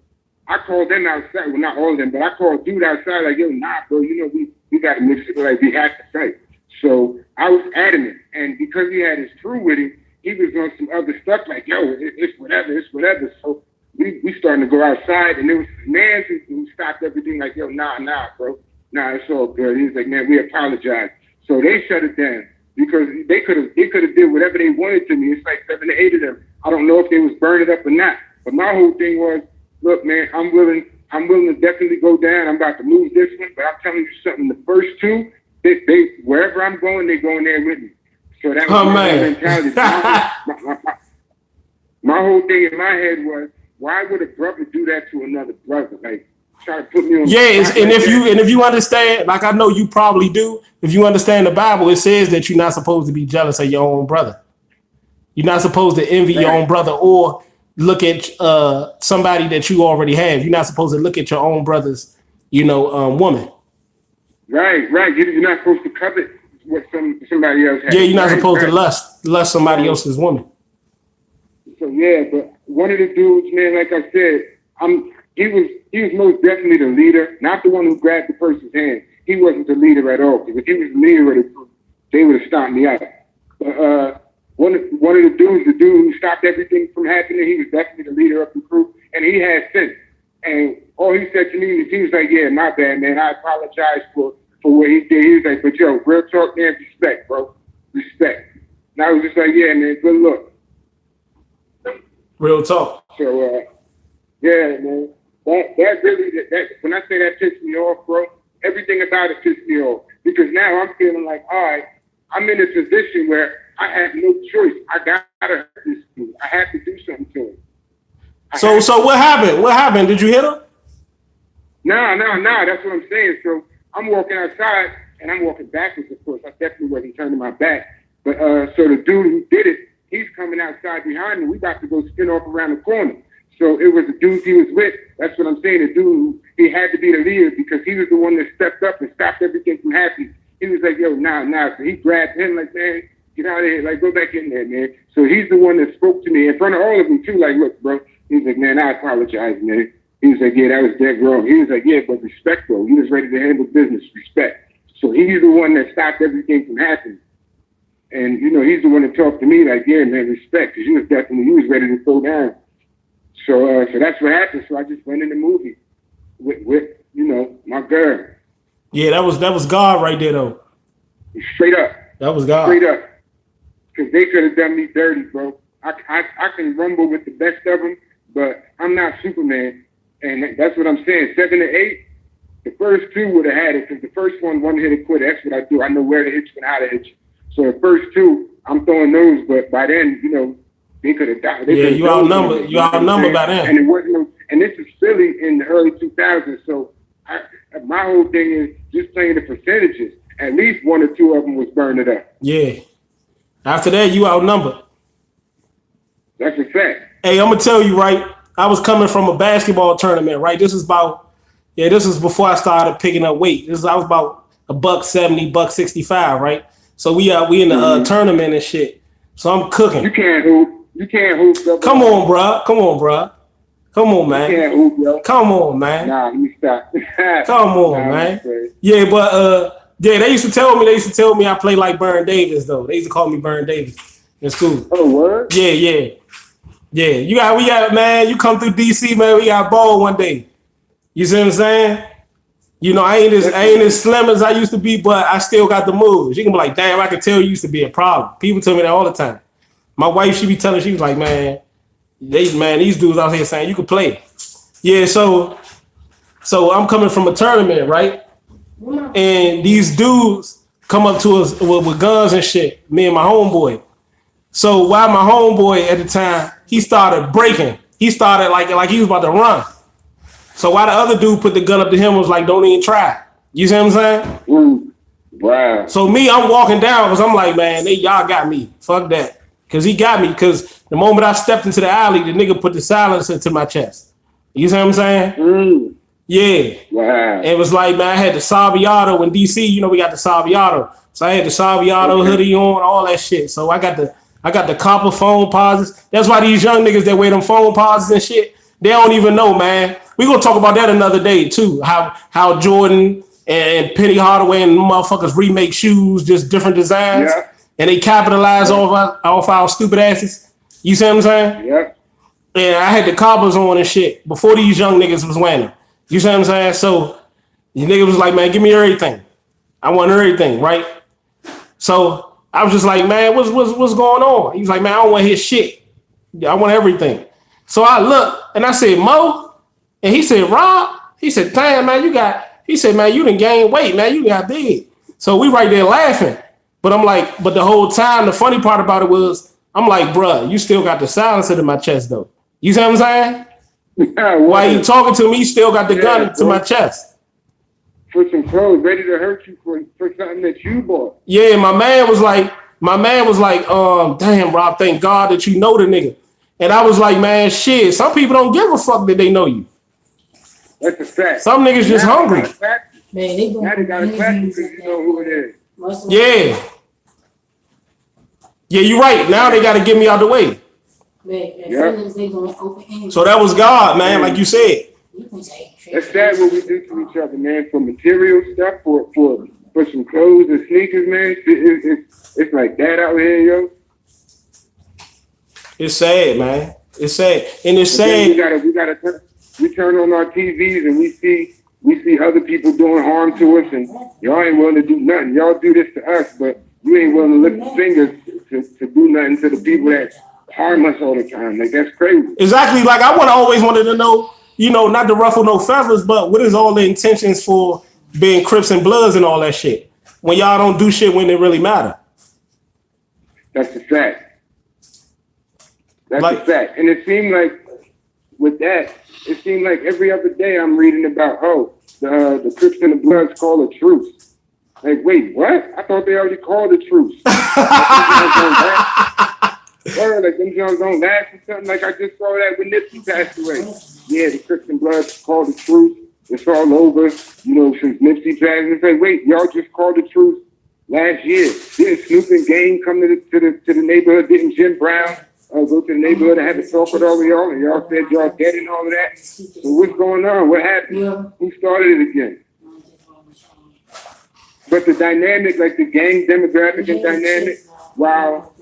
I called them outside. Well, not all of them, but I called dude outside like, yo, nah, bro, you know, we got to mix it. Like, we have to fight. So I was adamant. And because he had his crew with him, he was on some other stuff like, yo, it's whatever. So we starting to go outside, and there was this man who stopped everything like, yo, nah, bro. Nah, it's all good. He was like, man, we apologize. So they shut it down because they could have did whatever they wanted to me. It's like 7 to 8 of them. I don't know if they was burning up or not. But my whole thing was, look, man, I'm willing to definitely go down. I'm about to lose this one, but I'm telling you something. The first two, they wherever I'm going, they going there with me. So that was my mentality. My whole thing in my head was, why would a brother do that to another brother? Like, try to put me on. If you understand, like I know you probably do, if you understand the Bible, it says that you're not supposed to be jealous of your own brother. You're not supposed to envy your own brother or look at somebody that you already have. You're not supposed to look at your own brother's, woman. Right. You're not supposed to covet what somebody else has. Yeah, you're not supposed to lust somebody else's woman. So yeah, but one of the dudes, man, like I said, he was most definitely the leader, not the one who grabbed the person's hand. He wasn't the leader at all, because if he was the leader of the group, they would have stopped me out. But one of the dudes, the dude who stopped everything from happening, he was definitely the leader of the group, and he had sense. And all he said to me is, he was like, yeah, my bad, man. I apologize for what he did. He was like, but yo, real talk, man, respect, bro. Respect. And I was just like, yeah, man, good luck. Real talk. So, yeah, man. That really, when I say that pissed me off, bro, everything about it pissed me off. Because now I'm feeling like, all right, I'm in a position where I have no choice. I gotta hurt this dude. I have to do something to him. So what happened? What happened? Did you hit him? No. That's what I'm saying. So I'm walking outside, and I'm walking backwards, of course. I definitely wasn't turning my back. But so the dude who did it, he's coming outside behind me. We about to go spin off around the corner. So it was the dude he was with. That's what I'm saying. The dude who, he had to be the leader because he was the one that stepped up and stopped everything from happening. He was like, yo, nah. So he grabbed him like, man, get out of here. Like, go back in there, man. So he's the one that spoke to me in front of all of them too. Like, look, bro. He's like, man, I apologize, man. He was like, yeah, that was dead wrong. He was like, yeah, but respect, bro. He was ready to handle business. Respect. So he's the one that stopped everything from happening. And, he's the one that talked to me like, yeah, man, respect. Because he was ready to throw down. So that's what happened. So I just went in the movie with my girl. Yeah, that was God right there, though. Straight up. That was God. Straight up. Because they could have done me dirty, bro. I can rumble with the best of them, but I'm not Superman. And that's what I'm saying. 7 to 8, the first two would have had it, because the first one hit a quitter. That's what I do. I know where to hit you and how to hit you. So the first two, I'm throwing those, but by then, they could have died. You outnumbered by then. And it wasn't. And this is Philly in the early 2000s. So my whole thing is just playing the percentages. At least 1 or 2 of them was burning up. Yeah. After that, you outnumbered. That's a fact. Hey, I'm gonna tell you, right? I was coming from a basketball tournament, right? This was before I started picking up weight. I was about $170, $165, right? So we in the tournament and shit. So I'm cooking. You can't hoop. You can't hoop. Though, Come on, bro. Come on, bro. Come on, man. You can't hoop, yo. Come on, man. Nah, you stop. Come on, man. Yeah, but yeah, they used to tell me I play like Burn Davis though. They used to call me Burn Davis in school. Oh, word? Yeah. We got man, you come through DC, man, we got ball one day. You see what I'm saying? You know, I ain't as slim as I used to be, but I still got the moves. You can be like, damn, I can tell you used to be a problem. People tell me that all the time. My wife, she was like, man, these dudes out here saying you can play. Yeah, so I'm coming from a tournament, right? And these dudes come up to us with guns and shit, me and my homeboy. So while my homeboy at the time, he started breaking. He started like he was about to run. So while the other dude put the gun up to him, was like, don't even try. You see what I'm saying? Wow. So me, I'm walking down because I'm like, man, y'all got me. Fuck that. Because he got me. Because the moment I stepped into the alley, the nigga put the silencer to my chest. You see what I'm saying? Yeah. Wow. It was like, man, I had the Saviato in DC. You know, we got the Saviato. So I had the Saviato hoodie on, all that shit. So I got the copper phone pauses. That's why these young niggas that wear them phone pauses and shit, they don't even know, man. We gonna talk about that another day too. How Jordan and Penny Hardaway and motherfuckers remake shoes, just different designs, and they capitalize off our stupid asses. You see what I'm saying? Yeah. And I had the coppers on and shit before these young niggas was wearing them. You see what I'm saying? So the nigga was like, man, give me everything. I want everything, right? So I was just like, man, what's going on? He was like, man, I don't want his shit. I want everything. So I looked and I said, Mo. And he said, Rob. He said, damn, man, he said, man, you done gained weight, man. You got big. So we right there laughing. But I'm like, but the whole time, the funny part about it was, I'm like, bruh, you still got the silencer in my chest, though. You see what I'm saying? While you talking to me, you still got the gun to my chest. For some clothes, ready to hurt you for something that you bought. Yeah, my man was like, damn, Rob, thank God that you know the nigga. And I was like, man, shit, some people don't give a fuck that they know you. That's a fact. Some niggas just hungry. Man, now they got a fact because you know who it is. Yeah. Yeah, you're right. Now they got to get me out the way. So that was God, man, like you said. That's sad what we do to each other, man. For material stuff, for some clothes and sneakers, man. It's like that out here, yo. It's sad, man. It's sad, and it's sad. We turn on our TVs and we see other people doing harm to us, and y'all ain't willing to do nothing. Y'all do this to us, but you ain't willing to lift fingers to do nothing to the people that harm us all the time. Like, that's crazy. Exactly. Like, I always wanted to know, you know, not to ruffle no feathers, but what is all the intentions for being Crips and Bloods and all that shit when y'all don't do shit when it really matter? That's a fact. That's a fact. And it seemed like with that, it seemed like every other day I'm reading about, the Crips and the Bloods call a truce. Like, wait, what? I thought they already called a truce. Like, them Jones don't last or something. Like, I just saw that when Nipsey passed away. Yeah, the Crips and Bloods called a truce. It's all over, you know, since Nipsey passed. It's like, wait, y'all just called a truce last year. Didn't Snoop and Game come to the neighborhood? Didn't Jim Brown go to the neighborhood and have a talk with all of y'all? And y'all said y'all dead and all of that? So what's going on? What happened? Who started it again? But the dynamic, like the gang demographic and dynamic, while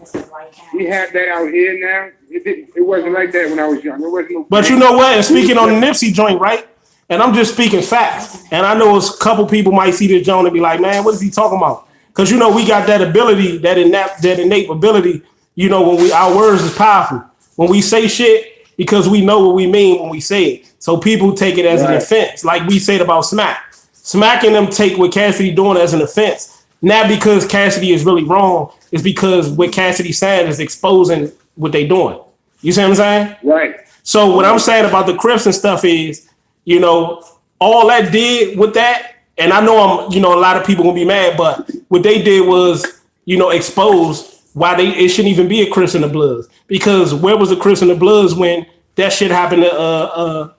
we have that out here now, it wasn't like that when I was young. It wasn't no. But you know what? And speaking on the Nipsey joint, right? And I'm just speaking facts. And I know a couple people might see this joint and be like, man, what is he talking about? Because, you know, we got that ability, that innate ability, you know, when our words is powerful. When we say shit, because we know what we mean when we say it. So people take it as an offense. Like we said about Smack. Smack and them take what Cassidy doing as an offense. Not because Cassidy is really wrong. It's because what Cassidy saying is exposing what they doing. You see what I'm saying? Right. So what I'm saying about the Crips and stuff is, you know, all that did with that, and I know a lot of people gonna be mad, but what they did was, you know, expose why it shouldn't even be a Crips and the Bloods. Because where was the Crips and the Bloods when that shit happened to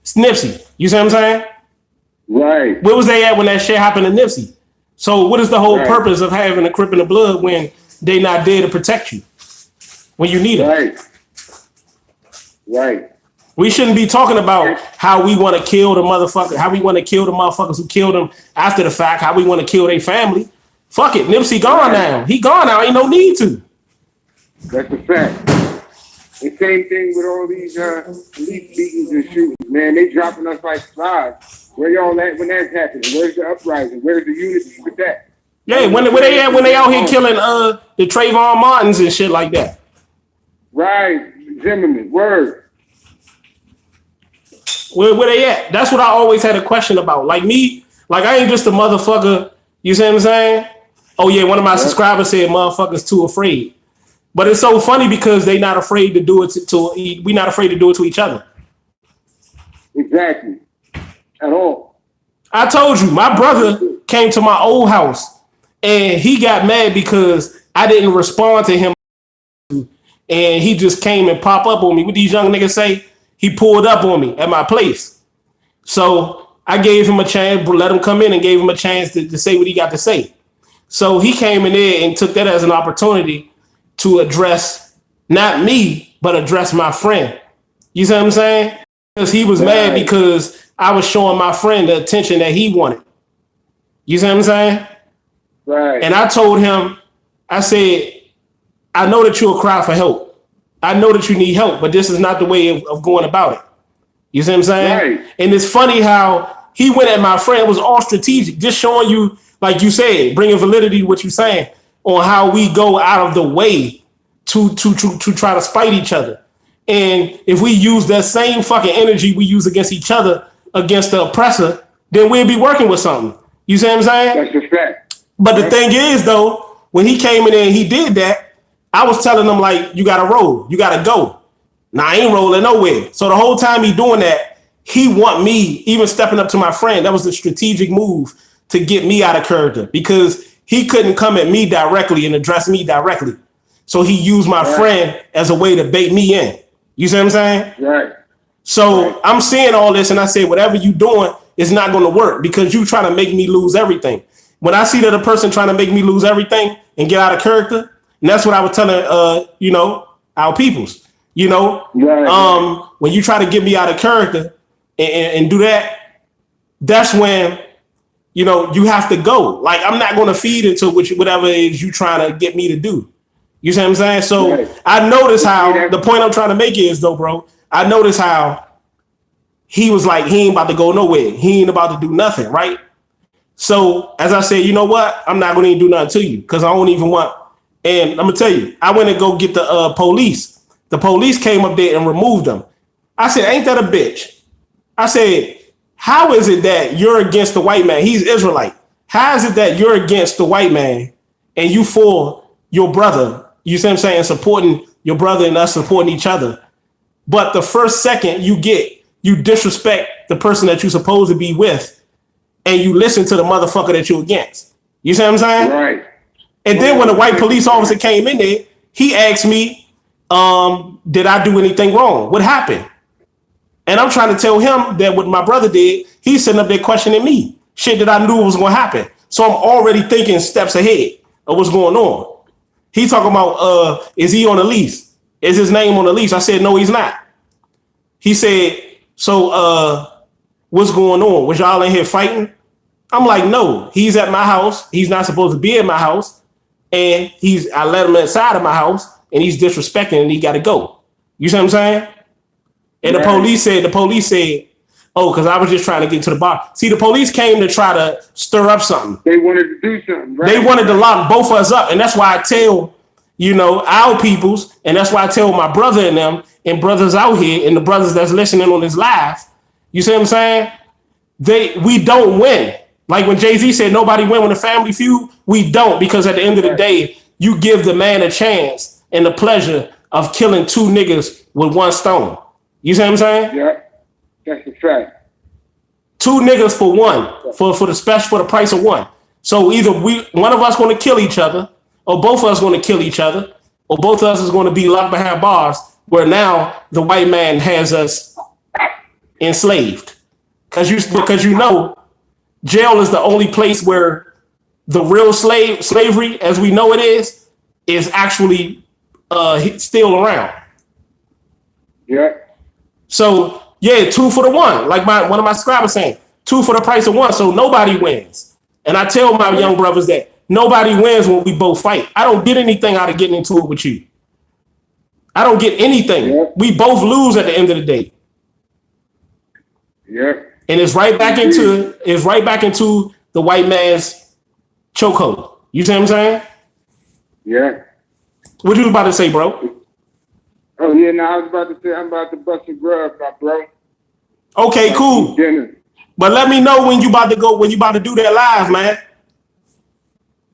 Nipsey? You see what I'm saying? Right. Where was they at when that shit happened to Nipsey? So what is the whole purpose of having a Crip and the Blood when they not there to protect you when you need them? Right. Right. We shouldn't be talking about how we want to kill the motherfucker, how we want to kill the motherfuckers who killed them after the fact, how we want to kill their family. Fuck it, Nipsey gone now. He gone now. Ain't no need to. That's a fact. The same thing with all these police beatings and shootings, man. They dropping us like flies. Where y'all at when that's happening? Where's the uprising? Where's the unity with that? Yeah, when they at when they out here killing the Trayvon Martins and shit like that. Right, Zimmerman, word. Where they at? That's what I always had a question about. Like me, like I ain't just a motherfucker. You see what I'm saying? Oh yeah, one of my subscribers said motherfuckers too afraid. But it's so funny because they not afraid to do it we not afraid to do it to each other. Exactly. At all. I told you, my brother came to my old house and he got mad because I didn't respond to him. And he just came and pop up on me. What these young niggas say? He pulled up on me at my place. So I gave him a chance, let him come in and gave him a chance to say what he got to say. So he came in there and took that as an opportunity to address not me, but address my friend. You see what I'm saying? Because he was mad because I was showing my friend the attention that he wanted. You see what I'm saying? Right. And I told him, I said, I know that you'll cry for help. I know that you need help, but this is not the way of going about it. You see what I'm saying? Right. And it's funny how he went at my friend. It was all strategic, just showing you, like you said, bringing validity to what you're saying on how we go out of the way to try to spite each other. And if we use that same fucking energy we use against each other, against the oppressor, then we'll be working with something. You see what I'm saying? That's a fact. But the thing is, though, when he came in there and he did that, I was telling him, like, you got to roll. You got to go. Now, I ain't rolling nowhere. So the whole time he doing that, he want me, even stepping up to my friend. That was the strategic move to get me out of character because he couldn't come at me directly and address me directly. So he used my friend as a way to bait me in. You see what I'm saying? Right. So I'm seeing all this and I say, whatever you doing is not going to work because you trying to make me lose everything. When I see that a person trying to make me lose everything and get out of character, and that's what I was telling, our peoples, when you try to get me out of character and do that, that's when, you have to go. Like, I'm not going to feed into whatever it is you trying to get me to do. You see what I'm saying? So I notice how the point I'm trying to make is, though, bro, I notice how he was like, he ain't about to go nowhere. He ain't about to do nothing, right? So as I said, you know what? I'm not going to even do nothing to you because I don't even want. And I'm going to tell you, I went and go get the police. The police came up there and removed them. I said, ain't that a bitch? I said, how is it that you're against the white man? He's Israelite. How is it that you're against the white man and you for your brother? You see what I'm saying? Supporting your brother and us supporting each other. But the first second you disrespect the person that you're supposed to be with and you listen to the motherfucker that you're against. You see what I'm saying? Right. And then when the white police officer came in there, he asked me, did I do anything wrong? What happened? And I'm trying to tell him that what my brother did, he's sitting up there questioning me. Shit that I knew was going to happen. So I'm already thinking steps ahead of what's going on. He talking about, is he on the lease? Is his name on the lease? I said, no, he's not. He said, so what's going on? Was y'all in here fighting? I'm like, no, he's at my house. He's not supposed to be in my house. And I let him inside of my house and he's disrespecting and he got to go. You see what I'm saying? And the police said, oh, because I was just trying to get to the bar. See, the police came to try to stir up something. They wanted to do something, right? They wanted to lock both of us up. And that's why I tell, our peoples, and that's why I tell my brother and them and brothers out here and the brothers that's listening on this live, you see what I'm saying? We don't win. Like when Jay-Z said, nobody win when a family feud, we don't, because at the end of the day, you give the man a chance and the pleasure of killing two niggas with one stone. You see what I'm saying? Yeah, that's a fact. Two niggas for one, for the price of one. So either one of us going to kill each other, or both of us going to kill each other, or both of us is going to be locked behind bars, where now the white man has us enslaved. Because you know, jail is the only place where the real slavery, as we know it is actually still around. Yeah. So yeah, 2 for the one. Like one of my scribes saying, 2 for the price of 1. So nobody wins. And I tell my young brothers that nobody wins when we both fight. I don't get anything out of getting into it with you. I don't get anything. Yeah. We both lose at the end of the day. Yeah. And it's right back into the white man's chokehold. You see what I'm saying? Yeah. What you was about to say, bro? Oh yeah, no, I was about to say I'm about to bust a grub, my bro. Okay, cool. Dinner. But let me know when you about to do that live, man.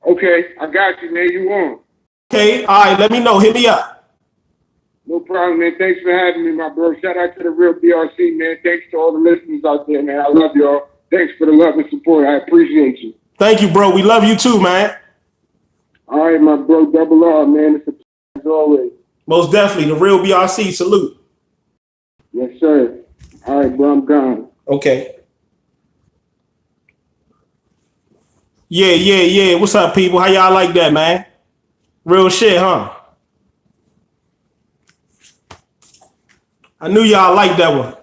Okay, I got you, man. You on? Okay, all right. Let me know. Hit me up. No problem, man. Thanks for having me, my bro. Shout out to the real BRC, man. Thanks to all the listeners out there, man. I love y'all. Thanks for the love and support. I appreciate you. Thank you, bro. We love you too, man. All right, my bro. Double R, man. It's a pleasure as always. Most definitely. The real BRC. Salute. Yes, sir. All right, bro. I'm gone. Okay. Yeah. What's up, people? How y'all like that, man? Real shit, huh? I knew y'all liked that one.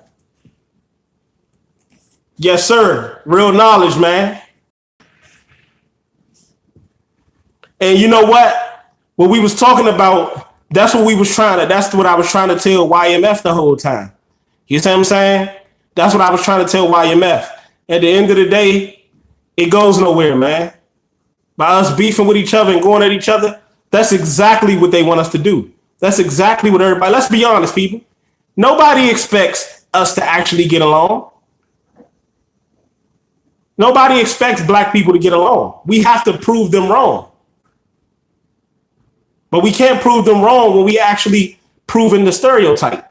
Yes, sir. Real knowledge, man. And you know what? What we was talking about, that's what I was trying to tell YMF the whole time. You see what I'm saying? That's what I was trying to tell YMF. At the end of the day, it goes nowhere, man. By us beefing with each other and going at each other, that's exactly what they want us to do. That's exactly what everybody, let's be honest, people. Nobody expects us to actually get along. Nobody expects black people to get along. We have to prove them wrong. But we can't prove them wrong when we actually proving the stereotype.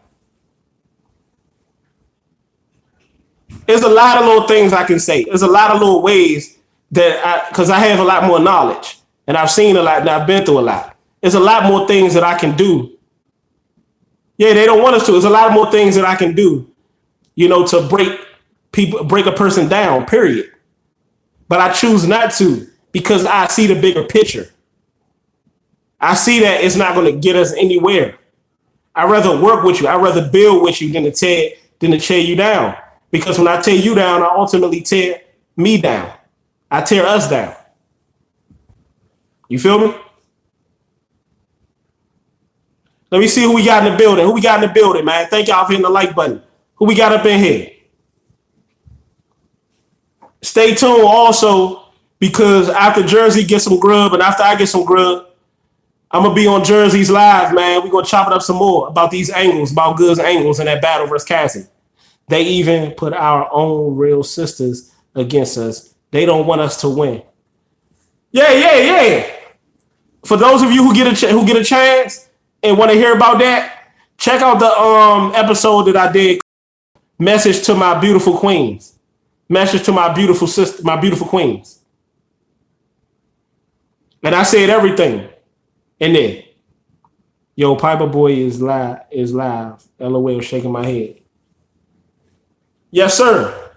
There's a lot of little things I can say. There's a lot of little ways because I have a lot more knowledge and I've seen a lot and I've been through a lot. There's a lot more things that I can do. Yeah, they don't want us to. There's a lot more things that I can do, to break a person down, period. But I choose not to because I see the bigger picture. I see that it's not going to get us anywhere. I'd rather work with you. I'd rather build with you than to tear you down. Because when I tear you down, I ultimately tear me down. I tear us down. You feel me? Let me see who we got in the building. Who we got in the building, man? Thank y'all for hitting the like button. Who we got up in here? Stay tuned also because after Jersey gets some grub and after I get some grub, I'm going to be on Jersey's live, man. We're going to chop it up some more about these angles, about Good's angles in that battle versus Cassidy. They even put our own real sisters against us. They don't want us to win. Yeah. For those of you who get a chance and want to hear about that, check out the episode that I did, Message to My Beautiful Queens. Message to my beautiful sister, my beautiful queens. And I said everything in there. Yo, Piper Boy is live. LOL, shaking my head. Yes, sir.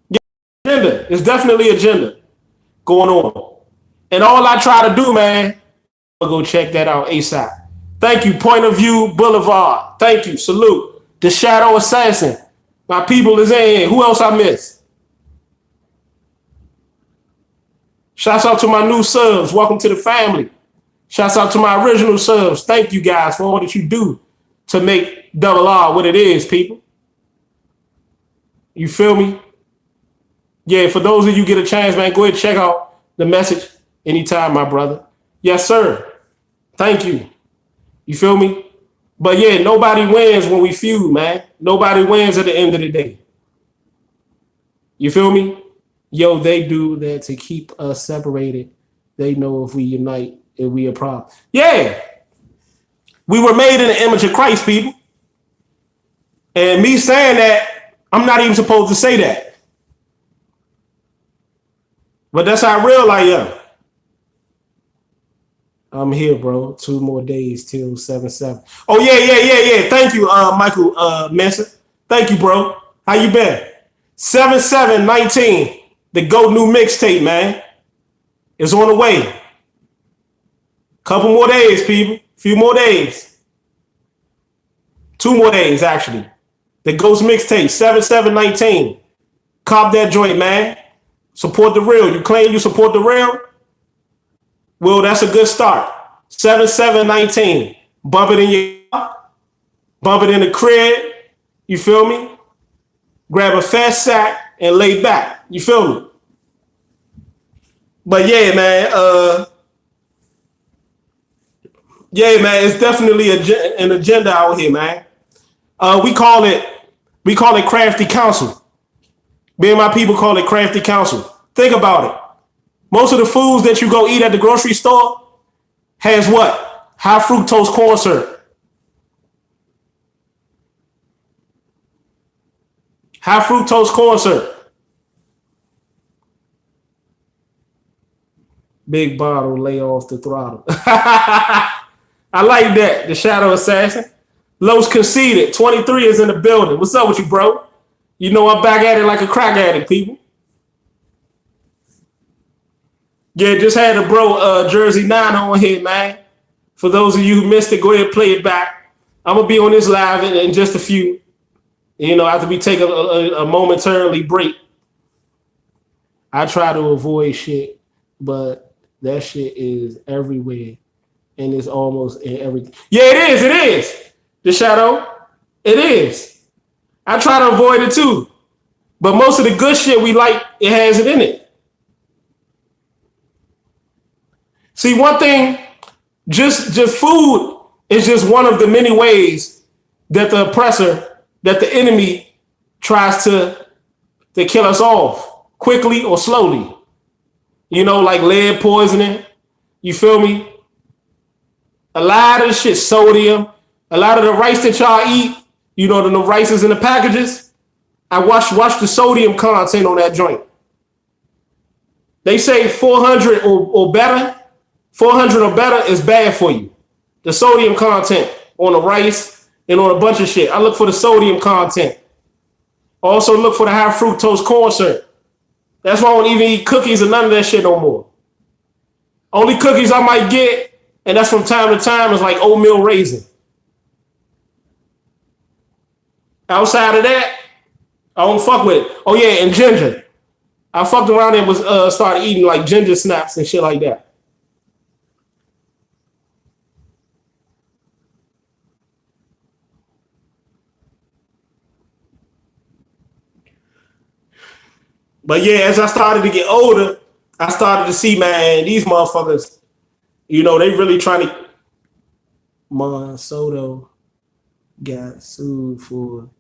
Yeah, agenda. It's definitely agenda going on. And all I try to do, man, I'll go check that out ASAP. Thank you, Point of View Boulevard. Thank you. Salute. The Shadow Assassin. My people is in here. Who else I miss? Shouts out to my new subs. Welcome to the family. Shouts out to my original subs. Thank you guys for all that you do to make Double R what it is, people. You feel me? Yeah, for those of you get a chance, man, go ahead and check out the message anytime, my brother. Yes, sir. Thank you. You feel me? But yeah, nobody wins when we feud, man. Nobody wins at the end of the day. You feel me? Yo, they do that to keep us separated. They know if we unite, it'll be a problem. Yeah. We were made in the image of Christ, people. And me saying that, I'm not even supposed to say that. But that's how real I am. I'm here, bro. 2 more days till 7/7. Oh yeah. Thank you, Michael Manson. Thank you, bro. How you been? 7/7/19. The GOAT new mixtape, man. It's on the way. Couple more days, people. Few more days. 2 more days, actually. The Ghost mixtape, 7/7/19. Cop that joint, man. Support the real. You claim you support the real? Well, that's a good start. 7/7/19. Bump it in your, bump it in the crib. You feel me? Grab a fat sack and lay back. You feel me? But yeah, man. Yeah, man. It's definitely an agenda out here, man. We call it crafty counsel. Me and my people call it crafty counsel. Think about it. Most of the foods that you go eat at the grocery store has what? High fructose corn syrup. High fructose corn syrup. Big bottle, lay off the throttle. I like that. The Shadow Assassin. Los Conceited. 23 is in the building. What's up with you, bro? You know I'm back at it like a crack addict, people. Yeah, just had a bro Jersey 9 on here, man. For those of you who missed it, go ahead and play it back. I'm going to be on this live in just a few. You know, after we take a momentarily break. I try to avoid shit, but that shit is everywhere. And it's almost in everything. Yeah, it is. The Shadow. It is. I try to avoid it too. But most of the good shit we like, it has it in it. See, one thing, just food is just one of the many ways that the oppressor, that the enemy tries to kill us off quickly or slowly. You know, like lead poisoning. You feel me? A lot of shit, sodium, a lot of the rice that y'all eat, you know, the rices in the packages. I watch the sodium content on that joint. They say 400 or better. 400 or better is bad for you. The sodium content on the rice and on a bunch of shit. I look for the sodium content. Also look for the high fructose corn syrup. That's why I don't even eat cookies or none of that shit no more. Only cookies I might get, and that's from time to time, is like oatmeal raisin. Outside of that, I don't fuck with it. Oh yeah, and ginger. I fucked around and was started eating like ginger snaps and shit like that. But yeah, as I started to get older, I started to see, man, these motherfuckers, you know, they really trying to. Monsanto got sued for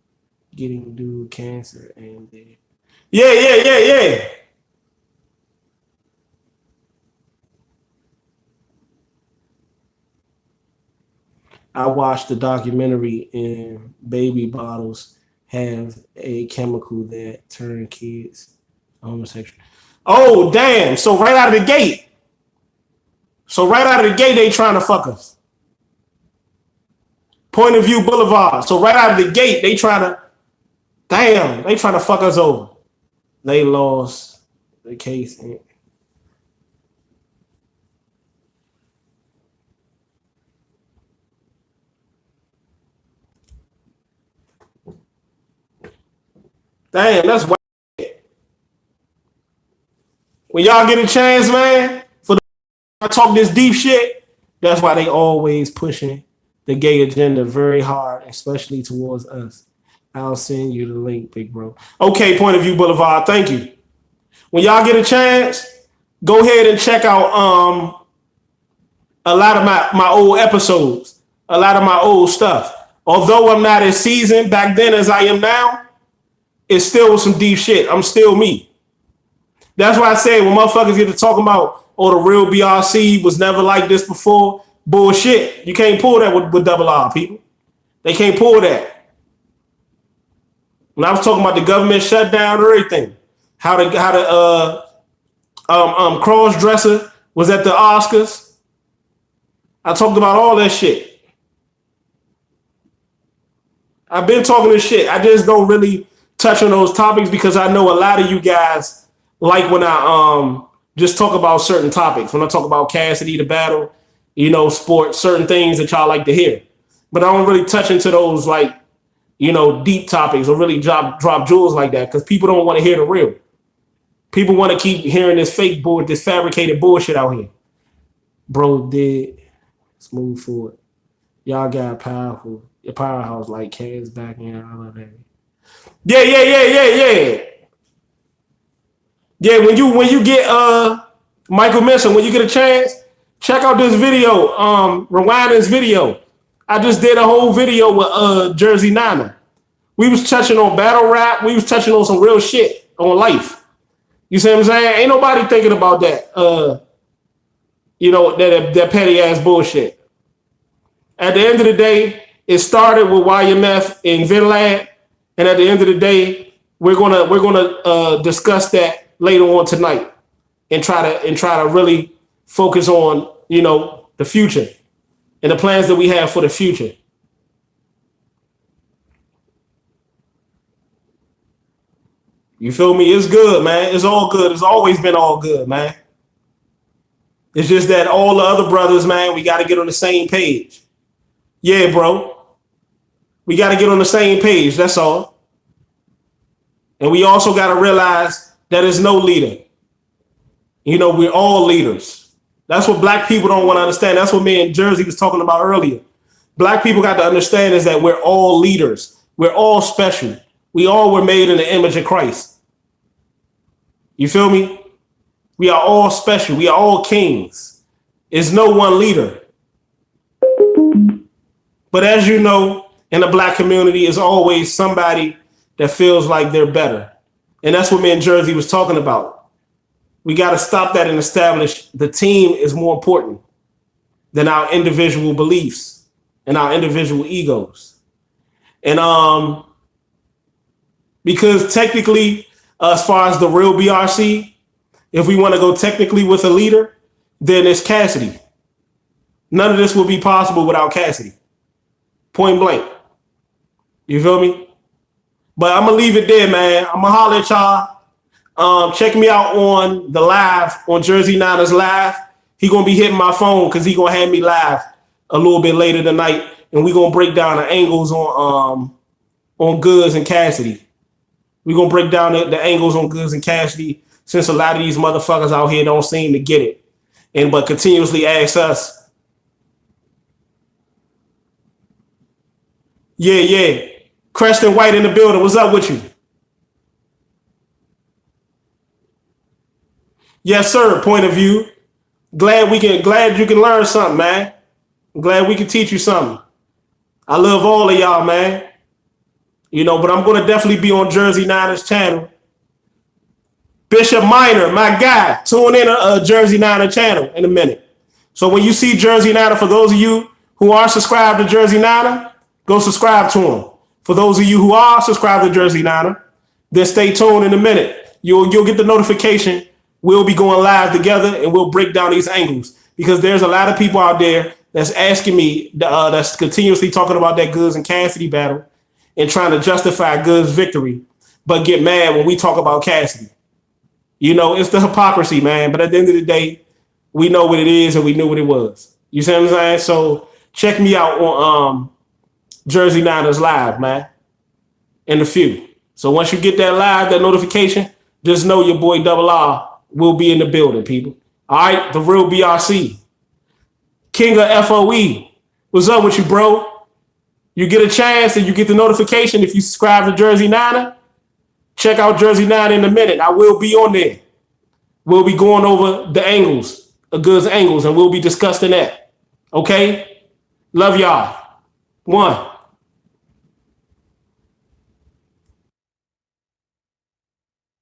getting dude cancer and they. Yeah. I watched the documentary and baby bottles have a chemical that turn kids homosexual. Oh, damn. So right out of the gate, they trying to fuck us. Point of View Boulevard. So right out of the gate, they trying to fuck us over. They lost the case. Damn, that's wild. When y'all get a chance, man, for the talk this deep shit, that's why they always pushing the gay agenda very hard, especially towards us. I'll send you the link, big bro. Okay, Point of View Boulevard, thank you. When y'all get a chance, go ahead and check out a lot of my old episodes, a lot of my old stuff. Although I'm not as seasoned back then as I am now, it's still some deep shit. I'm still me. That's why I say when motherfuckers get to talking about, oh, the real BRC was never like this before, bullshit. You can't pull that with double R, people. They can't pull that. When I was talking about the government shutdown and everything, how the cross dresser was at the Oscars, I talked about all that shit. I've been talking this shit. I just don't really touch on those topics because I know a lot of you guys like when I just talk about certain topics. When I talk about Cassidy, the battle, sports, certain things that y'all like to hear. But I don't really touch into those like, deep topics or really drop jewels like that because people don't want to hear the real. People want to keep hearing this fake bull, this fabricated bullshit out here. Bro did. Let's move forward. Y'all got powerful. Your powerhouse like Cass back in. I love that. Yeah. Yeah, when you get Michael Menson, when you get a chance, check out this video. Rewind this video. I just did a whole video with Jersey Nana. We was touching on battle rap. We was touching on some real shit on life. You see what I'm saying? Ain't nobody thinking about that. That petty ass bullshit. At the end of the day, it started with YMF and VinLab, and at the end of the day, we're gonna discuss that later on tonight and try to really focus on the future and the plans that we have for the future. You feel me? It's good, man. It's all good. It's always been all good, man. It's just that all the other brothers, man, we got to get on the same page. Yeah, bro. We got to get on the same page. That's all. And we also got to realize that there's no leader. We're all leaders. That's what black people don't want to understand. That's what me and Jersey was talking about earlier. Black people got to understand is that we're all leaders. We're all special. We all were made in the image of Christ. You feel me? We are all special. We are all kings. There's no one leader. But as you know, in the black community, is always somebody that feels like they're better. And that's what me and Jersey was talking about. We got to stop that and establish the team is more important than our individual beliefs and our individual egos. And because technically, as far as the real BRC, if we want to go technically with a leader, then it's Cassidy. None of this would be possible without Cassidy. Point blank. You feel me? But I'm going to leave it there, man. I'm going to holler at y'all. Check me out on the live, on Jersey Nana's live. He going to be hitting my phone because he going to have me live a little bit later tonight. And we going to break down the angles on Goods and Cassidy. We're going to break down the angles on Goods and Cassidy since a lot of these motherfuckers out here don't seem to get it. But continuously ask us. Yeah. Creston White in the building. What's up with you? Yes, sir. Point of view. Glad you can learn something, man. I'm glad we can teach you something. I love all of y'all, man. But I'm going to definitely be on Jersey Nana's channel. Bishop Minor, my guy, tune in a Jersey Nana channel in a minute. So when you see Jersey Nana, for those of you who are subscribed to Jersey Nana, go subscribe to him. For those of you who are subscribed to Jersey Nana, then stay tuned in a minute. You'll get the notification. We'll be going live together and we'll break down these angles because there's a lot of people out there that's asking me, that's continuously talking about that Goods and Cassidy battle and trying to justify Goods' victory, but get mad when we talk about Cassidy. It's the hypocrisy, man. But at the end of the day, we know what it is and we knew what it was. You see what I'm saying? So check me out on Jersey Nana's live, man, in a few. So once you get that live, that notification, just know your boy Double R will be in the building, people. All right, the real BRC. King of FOE. What's up with you, bro? You get a chance and you get the notification if you subscribe to Jersey Nana. Check out Jersey Nana in a minute. I will be on there. We'll be going over the angles, the Goods angles, and we'll be discussing that. Okay? Love y'all. One.